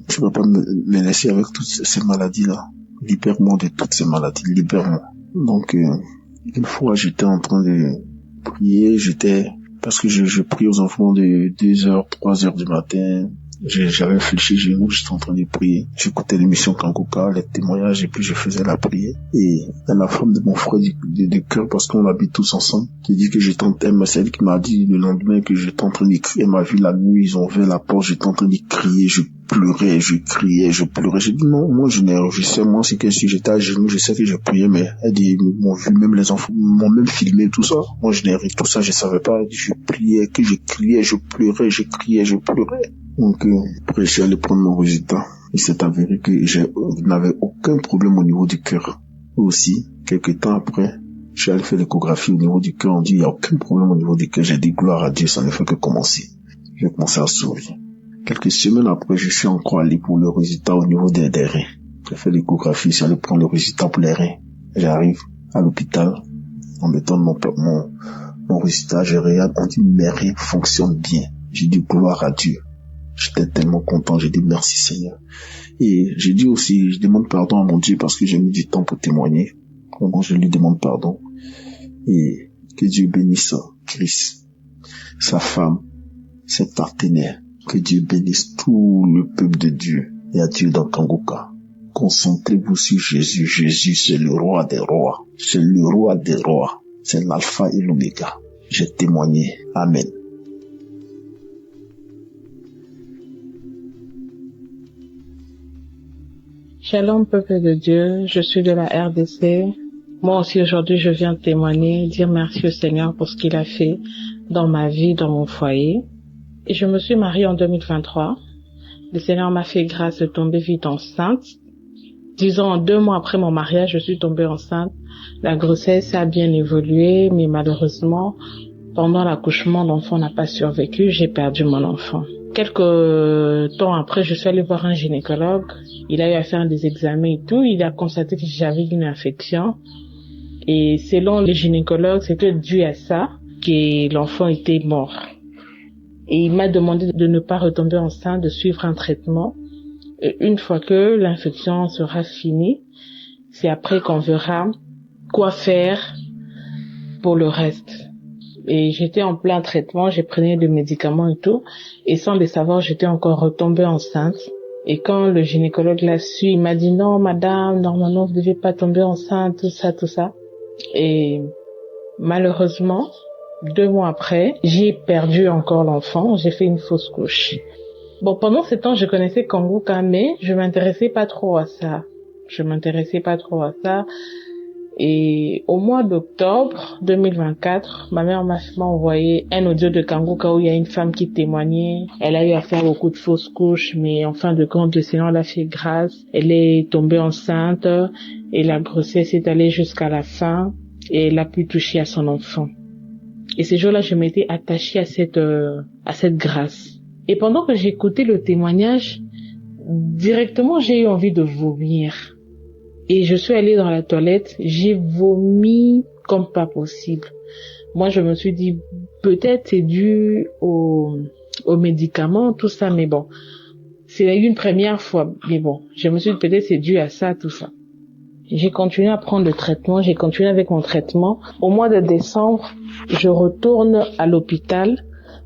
Je ne peux pas me laisser avec toutes ces maladies-là. Libère-moi de toutes ces maladies, libère-moi. Donc, une fois, j'étais en train de prier, parce que je prie aux enfants de 2h, 3h du matin. J'avais fléchi genoux, j'étais en train de prier. J'écoutais l'émission Kanguka, les témoignages, et puis je faisais la prière. Et la femme de mon frère de cœur, parce qu'on habite tous ensemble, qui dit que c'est elle qui m'a dit le lendemain que j'étais en train de crier. Elle m'a vu la nuit, ils ont ouvert la porte, j'étais en train de crier, je pleurais, je criais, je pleurais. J'ai dit non, moi je sais, moi c'est que si j'étais à genoux, je sais que je priais, mais elle dit, ils m'ont vu, même les enfants m'ont même filmé tout ça. Moi je n'ai rien, tout ça, je savais pas. Elle dit, je priais, que je criais, je pleurais, je criais, je pleurais. Donc, après, je suis allé prendre mon résultat. Il s'est avéré que je n'avais aucun problème au niveau du cœur. Aussi, quelques temps après, je suis allé faire l'échographie au niveau du cœur. On dit, il n'y a aucun problème au niveau du cœur. J'ai dit, gloire à Dieu, ça ne fait que commencer. J'ai commencé à sourire. Quelques semaines après, je suis encore allé pour le résultat au niveau des reins. J'ai fait l'échographie, je suis allé prendre le résultat pour les reins. J'arrive à l'hôpital, on me donne mon résultat, je regarde, on dit, mes reins fonctionnent bien. J'ai dit, gloire à Dieu. J'étais tellement content, j'ai dit merci Seigneur. Et j'ai dit aussi, je demande pardon à mon Dieu parce que j'ai mis du temps pour témoigner. Donc je lui demande pardon. Et que Dieu bénisse Chris, sa femme, ses partenaires. Que Dieu bénisse tout le peuple de Dieu et à Dieu dans Kanguka. Concentrez-vous sur Jésus. Jésus, c'est le roi des rois. C'est le roi des rois. C'est l'alpha et l'oméga. J'ai témoigné. Amen. Shalom, peuple de Dieu, je suis de la RDC. Moi aussi aujourd'hui je viens témoigner, dire merci au Seigneur pour ce qu'il a fait dans ma vie, dans mon foyer. Et je me suis mariée en 2023. Le Seigneur m'a fait grâce de tomber vite enceinte. Disons, 2 mois après mon mariage, je suis tombée enceinte. La grossesse a bien évolué, mais malheureusement, pendant l'accouchement, l'enfant n'a pas survécu, j'ai perdu mon enfant. Quelques temps après, je suis allée voir un gynécologue. Il a eu à faire des examens et tout. Il a constaté que j'avais une infection. Et selon les gynécologues, c'était dû à ça que l'enfant était mort. Et il m'a demandé de ne pas retomber enceinte, de suivre un traitement. Et une fois que l'infection sera finie, c'est après qu'on verra quoi faire pour le reste. Et j'étais en plein traitement, j'ai pris des médicaments et tout. Et sans le savoir, j'étais encore retombée enceinte. Et quand le gynécologue l'a su, il m'a dit non, madame, normalement, vous ne devez pas tomber enceinte, tout ça. Et malheureusement, 2 mois après, j'ai perdu encore l'enfant, j'ai fait une fausse couche. Bon, pendant ce temps, je connaissais Kanguka, mais je m'intéressais pas trop à ça. Et au mois d'octobre 2024, ma mère m'a envoyé un audio de Kanguka où il y a une femme qui témoignait. Elle a eu à faire beaucoup de fausses couches, mais en fin de compte, le Seigneur l'a fait grâce. Elle est tombée enceinte et la grossesse est allée jusqu'à la fin et elle a pu toucher à son enfant. Et ces jours-là, je m'étais attachée à cette grâce. Et pendant que j'écoutais le témoignage, directement, j'ai eu envie de vomir. Et je suis allée dans la toilette, j'ai vomi comme pas possible. Moi, je me suis dit, peut-être c'est dû aux médicaments, tout ça, mais bon. C'est une première fois, mais bon. Je me suis dit, peut-être c'est dû à ça, tout ça. J'ai continué à prendre le traitement, j'ai continué avec mon traitement. Au mois de décembre, je retourne à l'hôpital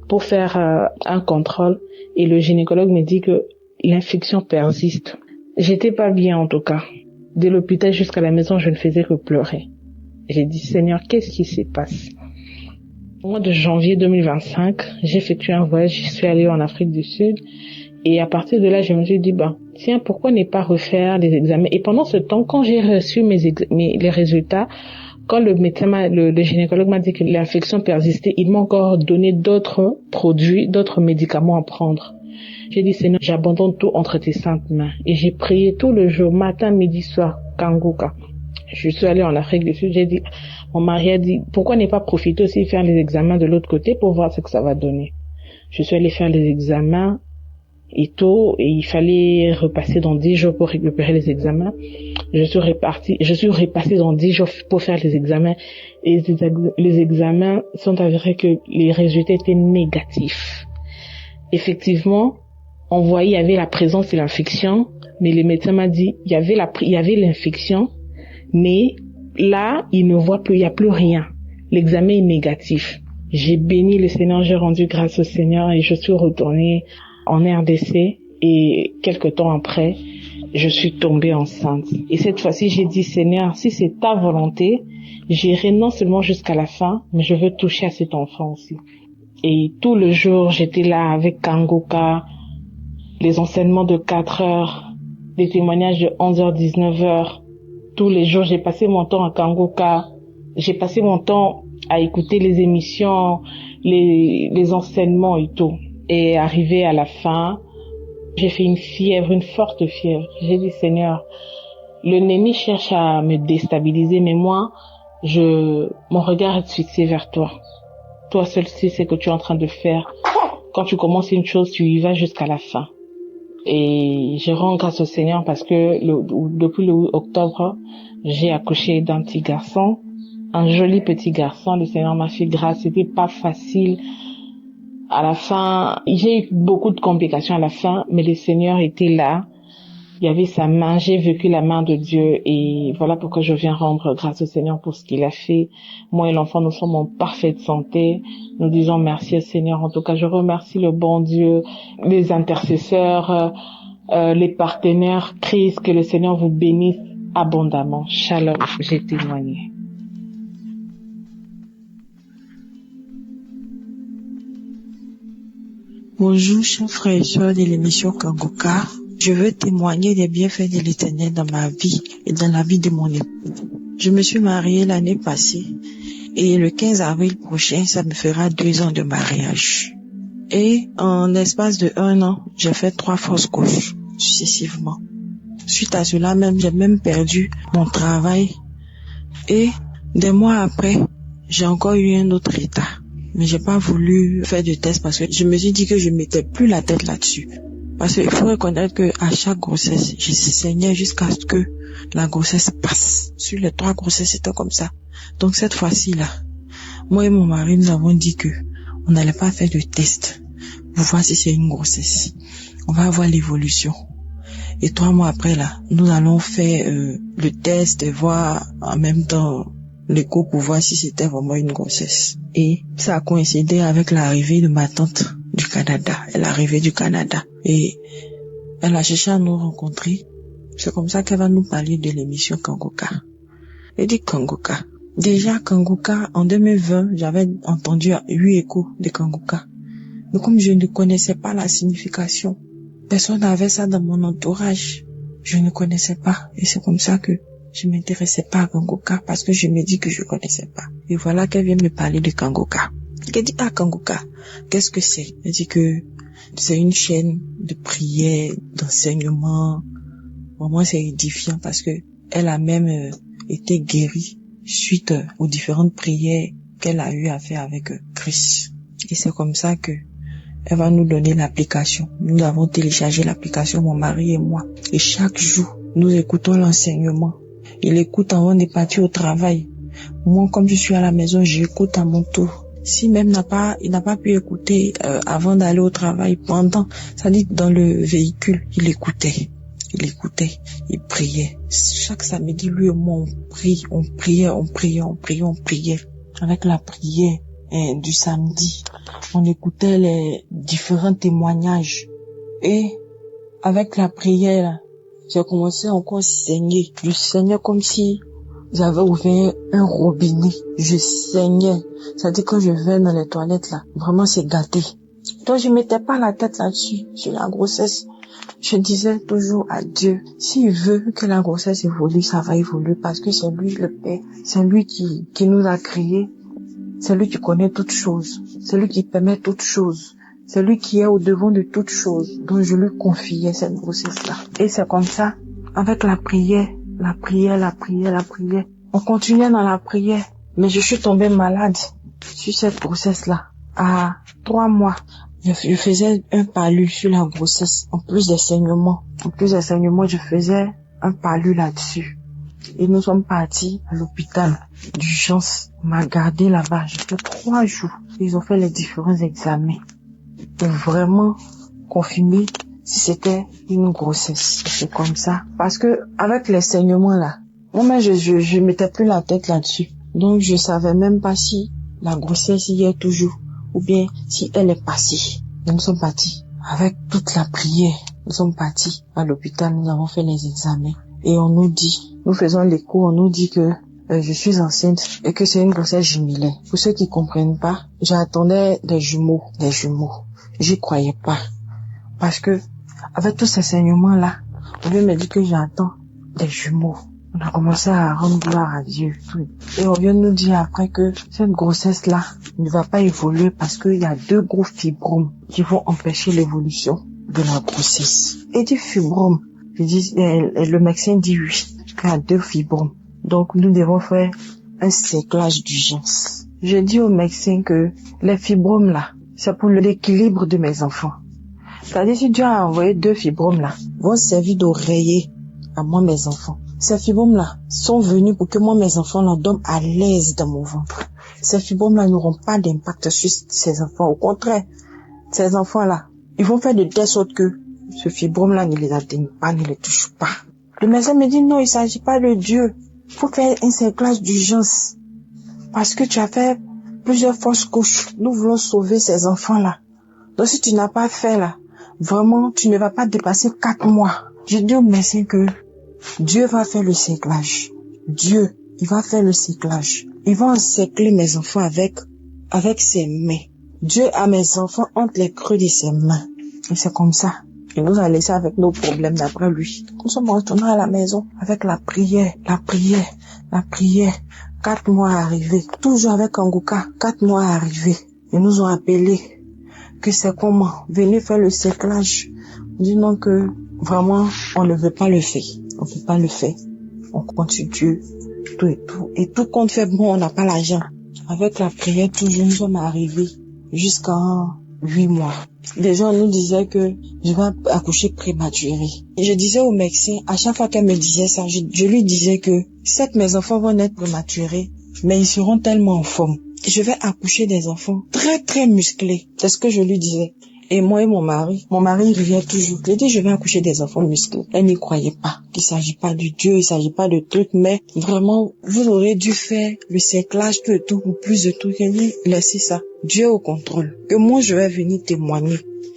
pour faire un contrôle et le gynécologue me dit que l'infection persiste. J'étais pas bien en tout cas. De l'hôpital jusqu'à la maison, je ne faisais que pleurer. J'ai dit, Seigneur, qu'est-ce qui se passe? Au mois de janvier 2025, j'ai effectué un voyage, je suis allée en Afrique du Sud. Et à partir de là, je me suis dit, tiens, pourquoi ne pas refaire les examens? Et pendant ce temps, quand j'ai reçu les résultats, quand le médecin, le gynécologue m'a dit que l'infection persistait, il m'a encore donné d'autres produits, d'autres médicaments à prendre. J'ai dit, Seigneur, j'abandonne tout entre tes saintes mains. Et j'ai prié tout le jour, matin, midi, soir, Kanguka. Je suis allée en Afrique du Sud, j'ai dit, mon mari a dit, pourquoi ne pas profiter aussi de faire les examens de l'autre côté pour voir ce que ça va donner? Je suis allée faire les examens et tout, et il fallait repasser dans 10 jours pour récupérer les examens. Je suis repassée dans 10 jours pour faire les examens, et les examens sont avérés que les résultats étaient négatifs. Effectivement, on voyait, il y avait la présence de l'infection, mais le médecin m'a dit, il y avait l'infection, mais là, il ne voit plus, il n'y a plus rien. L'examen est négatif. J'ai béni le Seigneur, j'ai rendu grâce au Seigneur et je suis retournée en RDC et quelque temps après, je suis tombée enceinte. Et cette fois-ci, j'ai dit, Seigneur, si c'est ta volonté, j'irai non seulement jusqu'à la fin, mais je veux toucher à cet enfant aussi. Et tout le jour, j'étais là avec Kanguka, les enseignements de 4 heures, des témoignages de 11h, 19h. Tous les jours, j'ai passé mon temps à Kanguka. J'ai passé mon temps à écouter les émissions, les enseignements et tout. Et arrivé à la fin, j'ai fait une fièvre, une forte fièvre. J'ai dit, Seigneur, l'ennemi cherche à me déstabiliser, mais moi, mon regard est fixé vers toi. Toi seul sais ce que tu es en train de faire. Quand tu commences une chose, tu y vas jusqu'à la fin. Et je rends grâce au Seigneur parce que depuis le 8 octobre, j'ai accouché d'un petit garçon, un joli petit garçon. Le Seigneur m'a fait grâce. C'était pas facile. À la fin, j'ai eu beaucoup de complications à la fin, mais le Seigneur était là. Il y avait sa main, j'ai vécu la main de Dieu et voilà pourquoi je viens rendre grâce au Seigneur pour ce qu'il a fait. Moi et l'enfant, nous sommes en parfaite santé. Nous disons merci au Seigneur. En tout cas, je remercie le bon Dieu, les intercesseurs, les partenaires. Christ, que le Seigneur vous bénisse abondamment. Shalom, j'ai témoigné. Bonjour, chers frères et sœurs de l'émission Kanguka. Je veux témoigner des bienfaits de l'Éternel dans ma vie et dans la vie de mon époux. Je me suis mariée l'année passée et le 15 avril prochain, ça me fera 2 ans de mariage. Et en l'espace de 1 an, j'ai fait 3 fausses couches successivement. Suite à cela même, j'ai même perdu mon travail et des mois après, j'ai encore eu un autre état. Mais j'ai pas voulu faire de test parce que je me suis dit que je mettais plus la tête là-dessus. Parce qu'il faut reconnaître que à chaque grossesse, je saignais jusqu'à ce que la grossesse passe. Sur les 3 grossesses, c'était comme ça. Donc cette fois-ci là, moi et mon mari, nous avons dit que on n'allait pas faire de test pour voir si c'est une grossesse. On va voir l'évolution. Et 3 mois après là, nous allons faire le test et voir en même temps l'écho pour voir si c'était vraiment une grossesse. Et ça a coïncidé avec l'arrivée de ma tante du Canada. Elle est arrivée du Canada. Et elle a cherché à nous rencontrer. C'est comme ça qu'elle va nous parler de l'émission Kanguka. Elle dit Kanguka. Déjà Kanguka, en 2020, j'avais entendu 8 échos de Kanguka. Mais comme je ne connaissais pas la signification, personne n'avait ça dans mon entourage. Je ne connaissais pas. Et c'est comme ça que je m'intéressais pas à Kangoka parce que je me dis que je connaissais pas. Et voilà qu'elle vient me parler de Kangoka. Elle dit, Kangoka, qu'est-ce que c'est? Elle dit que c'est une chaîne de prière, d'enseignement. Pour moi, c'est édifiant parce que elle a même été guérie suite aux différentes prières qu'elle a eu à faire avec Christ. Et c'est comme ça que elle va nous donner l'application. Nous avons téléchargé l'application, mon mari et moi. Et chaque jour, nous écoutons l'enseignement. Il écoute avant de partir au travail. Moi, comme je suis à la maison, j'écoute à mon tour. Si même il n'a pas pu écouter avant d'aller au travail, pendant, ça dit dans le véhicule, il écoutait, il priait. Chaque samedi, lui et moi, on priait. Avec la prière du samedi, on écoutait les différents témoignages. Et avec la prière, j'ai commencé encore à saigner. Je saignais comme si j'avais ouvert un robinet. Je saignais. C'est-à-dire quand je vais dans les toilettes là, vraiment c'est gâté. Donc je mettais pas la tête là-dessus, sur la grossesse. Je disais toujours à Dieu, s'il veut que la grossesse évolue, ça va évoluer parce que c'est lui le Père, c'est lui qui nous a créés, c'est lui qui connaît toutes choses, c'est lui qui permet toutes choses, c'est lui qui est au devant de toutes choses. Donc je lui confiais cette grossesse-là. Et c'est comme ça, avec la prière. On continuait dans la prière, mais je suis tombée malade sur cette grossesse-là. À 3 mois, je faisais un palu sur la grossesse. En plus des saignements, je faisais un palu là-dessus. Et nous sommes partis à l'hôpital d'urgence. On m'a gardé là-bas. J'ai fait 3 jours. Ils ont fait les différents examens pour vraiment confirmer si c'était une grossesse. C'est comme ça. Parce que avec les saignements là, moi-même je mettais plus la tête là-dessus. Donc je savais même pas si la grossesse y est toujours ou bien si elle est passée. Nous sommes partis avec toute la prière. Nous sommes partis à l'hôpital, nous avons fait les examens. Et on nous dit, nous faisons l'écho, on nous dit que je suis enceinte et que c'est une grossesse jumelée. Pour ceux qui comprennent pas, j'attendais des jumeaux. J'y croyais pas. Parce que, avec tous ces saignements-là, on vient me dire que j'attends des jumeaux. On a commencé à rendre gloire à Dieu. Et on vient nous dire après que cette grossesse-là ne va pas évoluer parce qu'il y a 2 gros fibromes qui vont empêcher l'évolution de la grossesse. Et des fibromes, le médecin dit oui, qu'il y a 2 fibromes. Donc nous devons faire un séclage d'urgence. Je dis au médecin que les fibromes là, c'est pour l'équilibre de mes enfants. C'est-à-dire si Dieu a envoyé 2 fibromes là, vont servir d'oreiller à moi mes enfants. Ces fibromes-là sont venus pour que moi, mes enfants, là, dorment à l'aise dans mon ventre. Ces fibromes-là n'auront pas d'impact sur ces enfants. Au contraire, ces enfants-là, ils vont faire de telle sorte que ce fibrome-là ne les atteigne pas, ne les touche pas. Le médecin me dit non, il s'agit pas de Dieu. Il faut faire un séclage d'urgence. Parce que tu as fait plusieurs fausses couches. Nous voulons sauver ces enfants-là. Donc si tu n'as pas fait là, vraiment, tu ne vas pas dépasser 4 mois. Je dis au médecin que Dieu va faire le séclage. Dieu, il va faire le séclage. Il va encercler mes enfants avec ses mains. Dieu a mes enfants entre les creux de ses mains. Et c'est comme ça. Il nous a laissé avec nos problèmes d'après lui. Nous sommes retournés à la maison avec la prière. 4 mois arrivés. Toujours avec Kangoka. 4 mois arrivés. Ils nous ont appelés. Que c'est comment? Venez faire le séclage. On dit non que vraiment, on ne veut pas le faire. On ne peut pas le faire. On continue tout et tout. Et tout compte fait, bon, on n'a pas l'argent. Avec la prière, toujours, nous sommes arrivés jusqu'à 8 mois. Les gens nous disaient que je vais accoucher prématuré. Et je disais au médecin, à chaque fois qu'elle me disait ça, je lui disais que certes, mes enfants vont naître prématurés, mais ils seront tellement en forme. Je vais accoucher des enfants très, très musclés. C'est ce que je lui disais. Et moi et mon mari riait toujours. Je dis, je vais accoucher des enfants musclés. Elle n'y croyait pas. Il s'agit pas de Dieu, il s'agit pas de trucs, mais vraiment, vous aurez dû faire le séclage, tout et tout, pour plus de trucs. Elle dit, laissez ça. Dieu est au contrôle. Que moi, je vais venir témoigner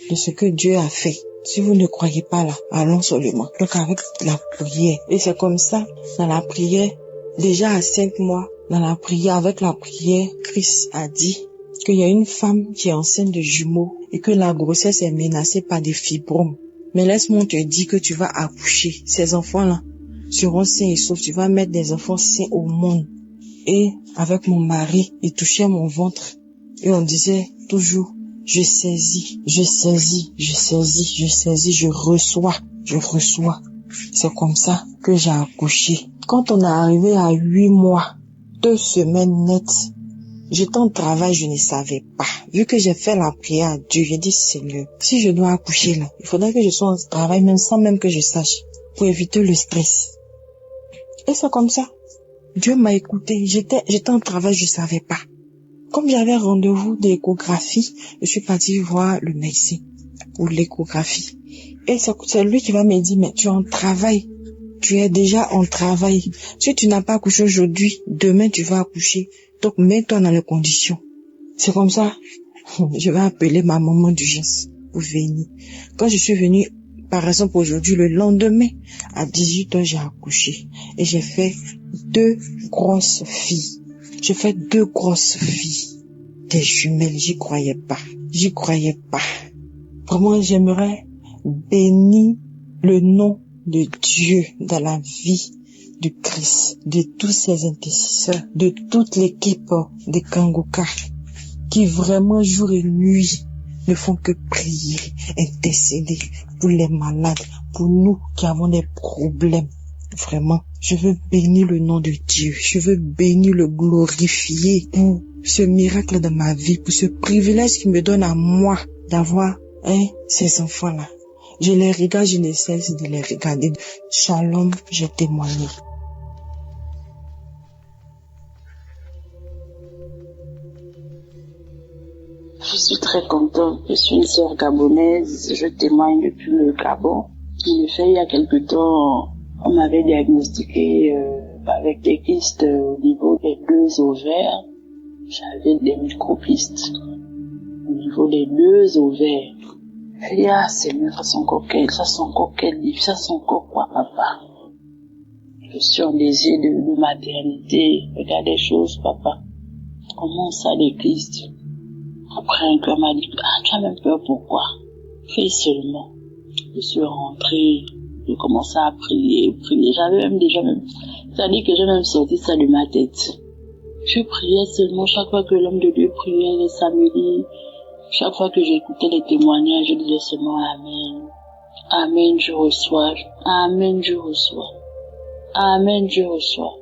de ce que Dieu a fait. Si vous ne croyez pas là, allons seulement. Donc avec la prière. Et c'est comme ça, dans la prière, déjà à 5 mois, dans la prière, avec la prière, Christ a dit qu'il y a une femme qui est enceinte de jumeaux et que la grossesse est menacée par des fibromes. Mais laisse-moi te dire que tu vas accoucher. Ces enfants-là, seront sains et saufs. Tu vas mettre des enfants sains au monde. Et avec mon mari, il touchait mon ventre. Et on disait toujours, je saisis, je saisis, je saisis, je saisis, je reçois, je reçois. C'est comme ça que j'ai accouché. Quand on est arrivé à 8 mois, 2 semaines nettes, j'étais en travail, je ne savais pas. Vu que j'ai fait la prière à Dieu, j'ai dit, Seigneur, si je dois accoucher là, il faudrait que je sois en travail même sans même que je sache, pour éviter le stress. Et c'est comme ça. Dieu m'a écouté. J'étais en travail, je savais pas. Comme j'avais rendez-vous d'échographie, je suis partie voir le médecin pour l'échographie. Et c'est lui qui va me dire, mais tu es en travail. Tu es déjà en travail. Si tu n'as pas accouché aujourd'hui, demain tu vas accoucher. Donc mets-toi dans les conditions. C'est comme ça. Je vais appeler ma maman d'urgence pour venir. Quand je suis venue, par exemple aujourd'hui, le lendemain, à 18h, j'ai accouché. Et j'ai fait 2 grosses filles. J'ai fait 2 grosses filles. Des jumelles, j'y croyais pas. J'y croyais pas. Vraiment, j'aimerais bénir le nom de Dieu dans la vie du Christ, de tous ses intercesseurs, de toute l'équipe de Kanguka, qui vraiment jour et nuit ne font que prier, intercéder pour les malades, pour nous qui avons des problèmes. Vraiment, je veux bénir le nom de Dieu, je veux bénir le glorifier pour ce miracle de ma vie, pour ce privilège qu'il me donne à moi d'avoir ces enfants-là. Je les regarde, je ne cesse de les regarder. Shalom, j'ai témoigné. Je suis très contente. Je suis une sœur gabonaise. Je témoigne depuis le Gabon. En effet, il y a quelque temps, on m'avait diagnostiqué avec des kystes au niveau des 2 ovaires. J'avais des micropystes au niveau des 2 ovaires. Et Seigneur, ça sent encore quel livre, ça sent encore quoi, papa? Je suis en désir de maternité. Regarde des choses, papa. Comment ça, les kystes? Après, un cœur m'a dit, tu as même peur, pourquoi? Fais seulement. Je suis rentrée, j'ai commencé à prier. J'avais même c'est-à-dire que j'ai même sorti ça de ma tête. Je priais seulement chaque fois que l'homme de Dieu priait les samedis. Chaque fois que j'écoutais les témoignages, je disais seulement Amen. Amen, je reçois. Amen, je reçois. Amen, je reçois.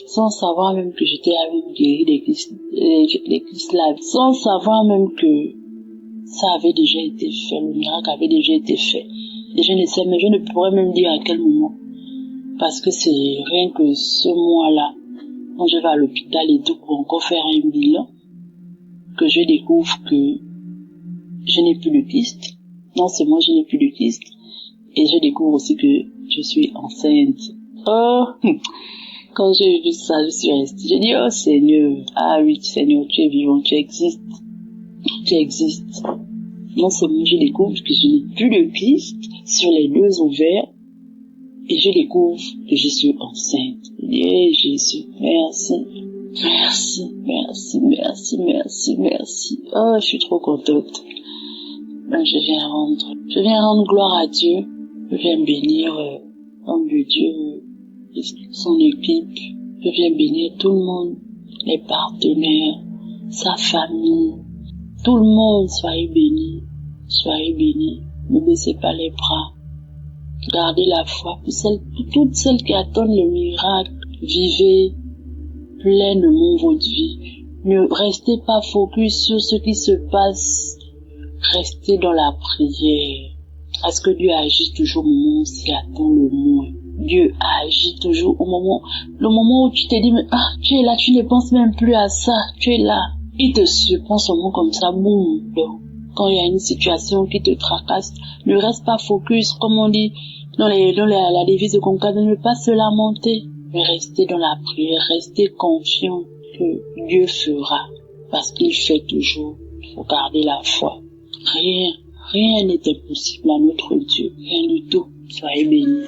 Sans savoir même que j'étais avec guéri des kystes là. Sans savoir même que ça avait déjà été fait, le miracle avait déjà été fait. Et je ne sais, mais je ne pourrais même dire à quel moment. Parce que c'est rien que ce mois-là, quand je vais à l'hôpital et tout pour encore faire un bilan, que je découvre que je n'ai plus de kyste. Non seulement je n'ai plus de kyste, et je découvre aussi que je suis enceinte. Oh, quand j'ai vu ça, je suis restée. J'ai dit, oh Seigneur, ah oui Seigneur, tu es vivant, tu existes. Tu existes. Non seulement je découvre que je n'ai plus de kyste sur les 2 ovaires, et je découvre que je suis enceinte. Et Jésus, merci. Merci, merci, merci, merci, merci. Oh, je suis trop contente. Je viens rendre gloire à Dieu. Je viens bénir l'homme de Dieu, son équipe. Je viens bénir tout le monde, les partenaires, sa famille. Tout le monde, soyez bénis. Soyez bénis. Ne baissez pas les bras. Gardez la foi pour toutes celles qui attendent le miracle. Vivez pleinement votre vie. Ne restez pas focus sur ce qui se passe. Restez dans la prière. Parce que Dieu agit toujours au moment où s'y attend le moins. Dieu agit toujours le moment où tu te dis, mais, tu es là, tu ne penses même plus à ça, tu es là. Il te surprend seulement comme ça, boum. Quand il y a une situation qui te tracasse, ne reste pas focus, comme on dit dans la devise de Conca, de ne pas se lamenter. Mais restez dans la prière, restez confiant que Dieu fera, parce qu'il fait toujours. Il faut garder la foi. Rien n'est impossible à notre Dieu, rien du tout. Soyez bénis.